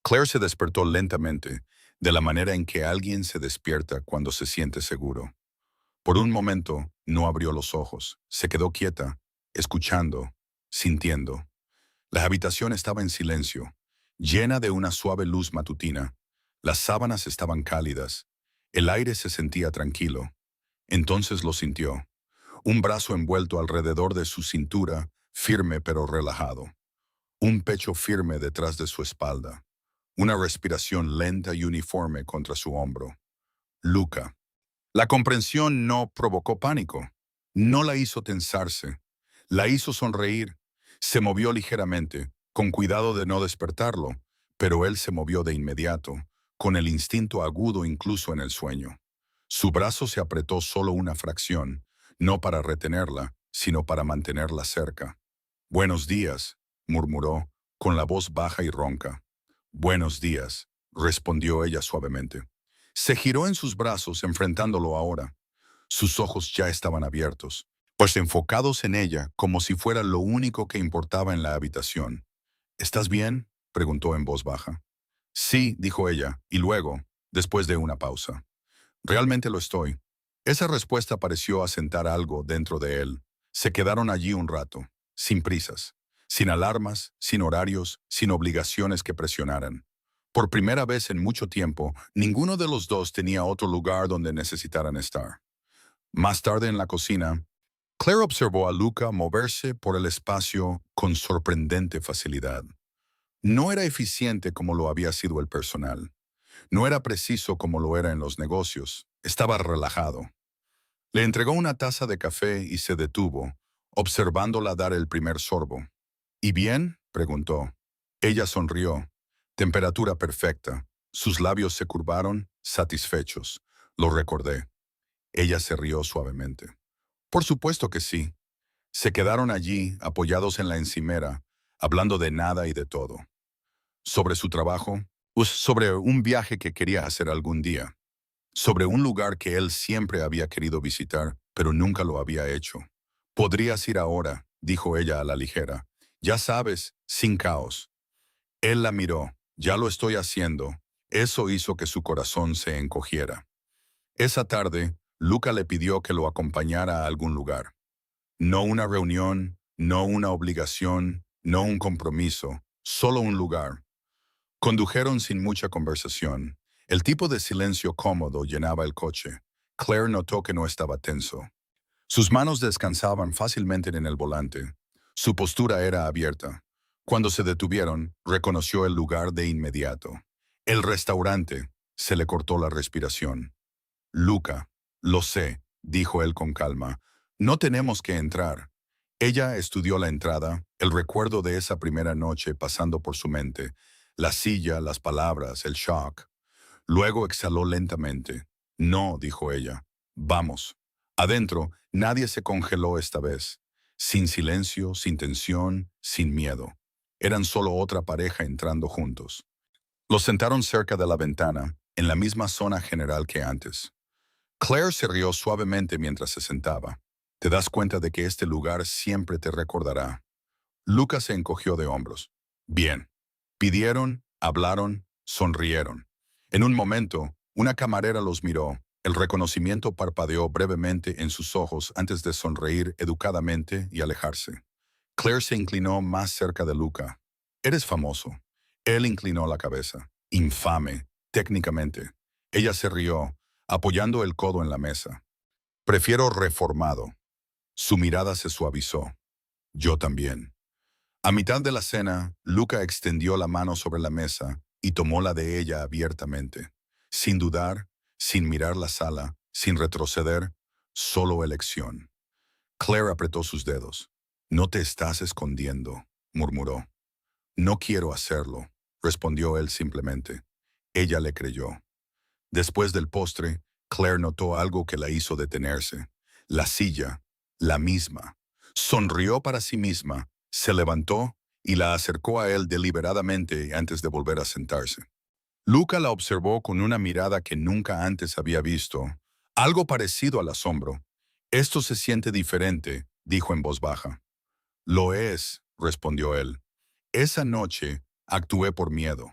Claire se despertó lentamente, de la manera en que alguien se despierta cuando se siente seguro. Por un momento, no abrió los ojos. Se quedó quieta, escuchando, sintiendo. La habitación estaba en silencio, llena de una suave luz matutina. Las sábanas estaban cálidas. El aire se sentía tranquilo. Entonces lo sintió. Un brazo envuelto alrededor de su cintura, firme pero relajado. Un pecho firme detrás de su espalda. Una respiración lenta y uniforme contra su hombro. Luca. La comprensión no provocó pánico. No la hizo tensarse. La hizo sonreír. Se movió ligeramente, con cuidado de no despertarlo, pero él se movió de inmediato, con el instinto agudo incluso en el sueño. Su brazo se apretó solo una fracción, no para retenerla, sino para mantenerla cerca. «Buenos días», murmuró, con la voz baja y ronca. «Buenos días», respondió ella suavemente. Se giró en sus brazos, enfrentándolo ahora. Sus ojos ya estaban abiertos, pues enfocados en ella como si fuera lo único que importaba en la habitación. «¿Estás bien?», preguntó en voz baja. «Sí», dijo ella, y luego, después de una pausa. «Realmente lo estoy». Esa respuesta pareció asentar algo dentro de él. Se quedaron allí un rato, sin prisas, sin alarmas, sin horarios, sin obligaciones que presionaran. Por primera vez en mucho tiempo, ninguno de los dos tenía otro lugar donde necesitaran estar. Más tarde en la cocina, Claire observó a Luca moverse por el espacio con sorprendente facilidad. No era eficiente como lo había sido el personal. No era preciso como lo era en los negocios. Estaba relajado. Le entregó una taza de café y se detuvo, observándola dar el primer sorbo. «¿Y bien?», preguntó. Ella sonrió. Temperatura perfecta. Sus labios se curvaron, satisfechos. Lo recordé. Ella se rió suavemente. «Por supuesto que sí». Se quedaron allí, apoyados en la encimera, hablando de nada y de todo. Sobre su trabajo, sobre un viaje que quería hacer algún día, sobre un lugar que él siempre había querido visitar, pero nunca lo había hecho. «Podrías ir ahora», dijo ella a la ligera. «Ya sabes, sin caos». Él la miró. «Ya lo estoy haciendo». Eso hizo que su corazón se encogiera. Esa tarde, Luca le pidió que lo acompañara a algún lugar. No una reunión, no una obligación, no un compromiso, solo un lugar. Condujeron sin mucha conversación. El tipo de silencio cómodo llenaba el coche. Claire notó que no estaba tenso. Sus manos descansaban fácilmente en el volante. Su postura era abierta. Cuando se detuvieron, reconoció el lugar de inmediato. El restaurante. Se le cortó la respiración. «Luca, lo sé», dijo él con calma. «No tenemos que entrar». Ella estudió la entrada, el recuerdo de esa primera noche pasando por su mente, la silla, las palabras, el shock. Luego exhaló lentamente. «No», dijo ella. «Vamos». Adentro, nadie se congeló esta vez. Sin silencio, sin tensión, sin miedo. Eran solo otra pareja entrando juntos. Los sentaron cerca de la ventana, en la misma zona general que antes. Claire se rió suavemente mientras se sentaba. «Te das cuenta de que este lugar siempre te recordará». Lucas se encogió de hombros. «Bien». Pidieron, hablaron, sonrieron. En un momento, una camarera los miró. El reconocimiento parpadeó brevemente en sus ojos antes de sonreír educadamente y alejarse. Claire se inclinó más cerca de Luca. «Eres famoso». Él inclinó la cabeza. «Infame, técnicamente». Ella se rió, apoyando el codo en la mesa. «Prefiero reformado». Su mirada se suavizó. «Yo también». A mitad de la cena, Luca extendió la mano sobre la mesa y tomó la de ella abiertamente. Sin dudar, sin mirar la sala, sin retroceder, solo elección. Claire apretó sus dedos. «No te estás escondiendo», murmuró. «No quiero hacerlo», respondió él simplemente. Ella le creyó. Después del postre, Claire notó algo que la hizo detenerse. La silla, la misma. Sonrió para sí misma, se levantó y la acercó a él deliberadamente antes de volver a sentarse. Luca la observó con una mirada que nunca antes había visto, algo parecido al asombro. «Esto se siente diferente», dijo en voz baja. «Lo es», respondió él. «Esa noche actué por miedo.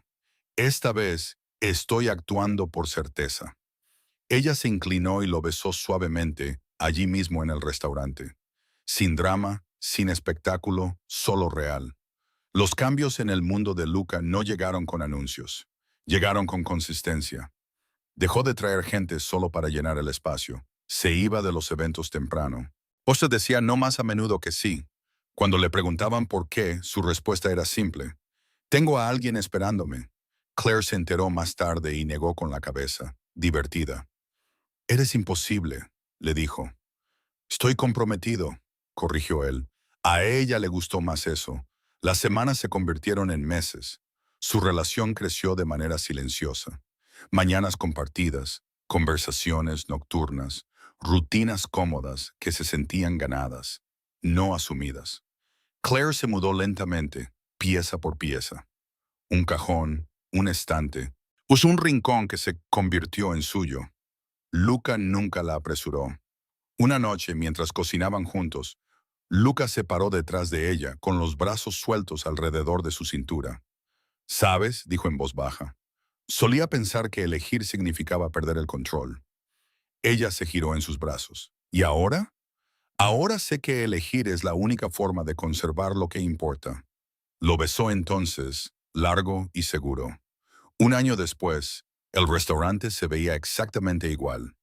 Esta vez estoy actuando por certeza». Ella se inclinó y lo besó suavemente, allí mismo en el restaurante. Sin drama, sin espectáculo, solo real. Los cambios en el mundo de Luca no llegaron con anuncios. Llegaron con consistencia. Dejó de traer gente solo para llenar el espacio. Se iba de los eventos temprano. Oster decía no más a menudo que sí. Cuando le preguntaban por qué, su respuesta era simple. Tengo a alguien esperándome. Claire se enteró más tarde y negó con la cabeza, divertida. Eres imposible, le dijo. Estoy comprometido, corrigió él. A ella le gustó más eso. Las semanas se convirtieron en meses. Su relación creció de manera silenciosa. Mañanas compartidas, conversaciones nocturnas, rutinas cómodas que se sentían ganadas, no asumidas. Claire se mudó lentamente, pieza por pieza. Un cajón, un estante, pues un rincón que se convirtió en suyo. Luca nunca la apresuró. Una noche, mientras cocinaban juntos, Luca se paró detrás de ella, con los brazos sueltos alrededor de su cintura. ¿Sabes?, dijo en voz baja. Solía pensar que elegir significaba perder el control. Ella se giró en sus brazos. ¿Y ahora? Ahora sé que elegir es la única forma de conservar lo que importa. Lo besó entonces, largo y seguro. Un año después, el restaurante se veía exactamente igual.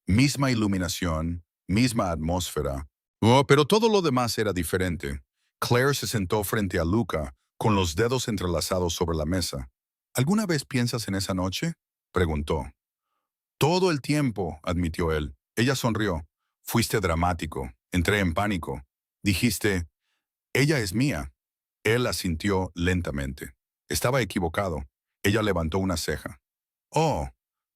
Misma iluminación, misma atmósfera. Oh, pero todo lo demás era diferente. Claire se sentó frente a Luca, con los dedos entrelazados sobre la mesa. ¿Alguna vez piensas en esa noche?, preguntó. Todo el tiempo, admitió él. Ella sonrió. Fuiste dramático. Entré en pánico. Dijiste, ella es mía. Él asintió lentamente. Estaba equivocado. Ella levantó una ceja. Oh,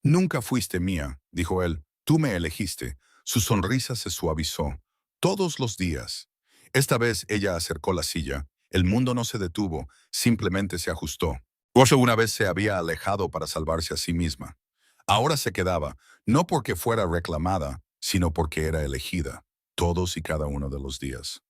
nunca fuiste mía, dijo él. Tú me elegiste. Su sonrisa se suavizó. Todos los días. Esta vez ella acercó la silla. El mundo no se detuvo, simplemente se ajustó. Rosa una vez se había alejado para salvarse a sí misma. Ahora se quedaba, no porque fuera reclamada, sino porque era elegida, todos y cada uno de los días.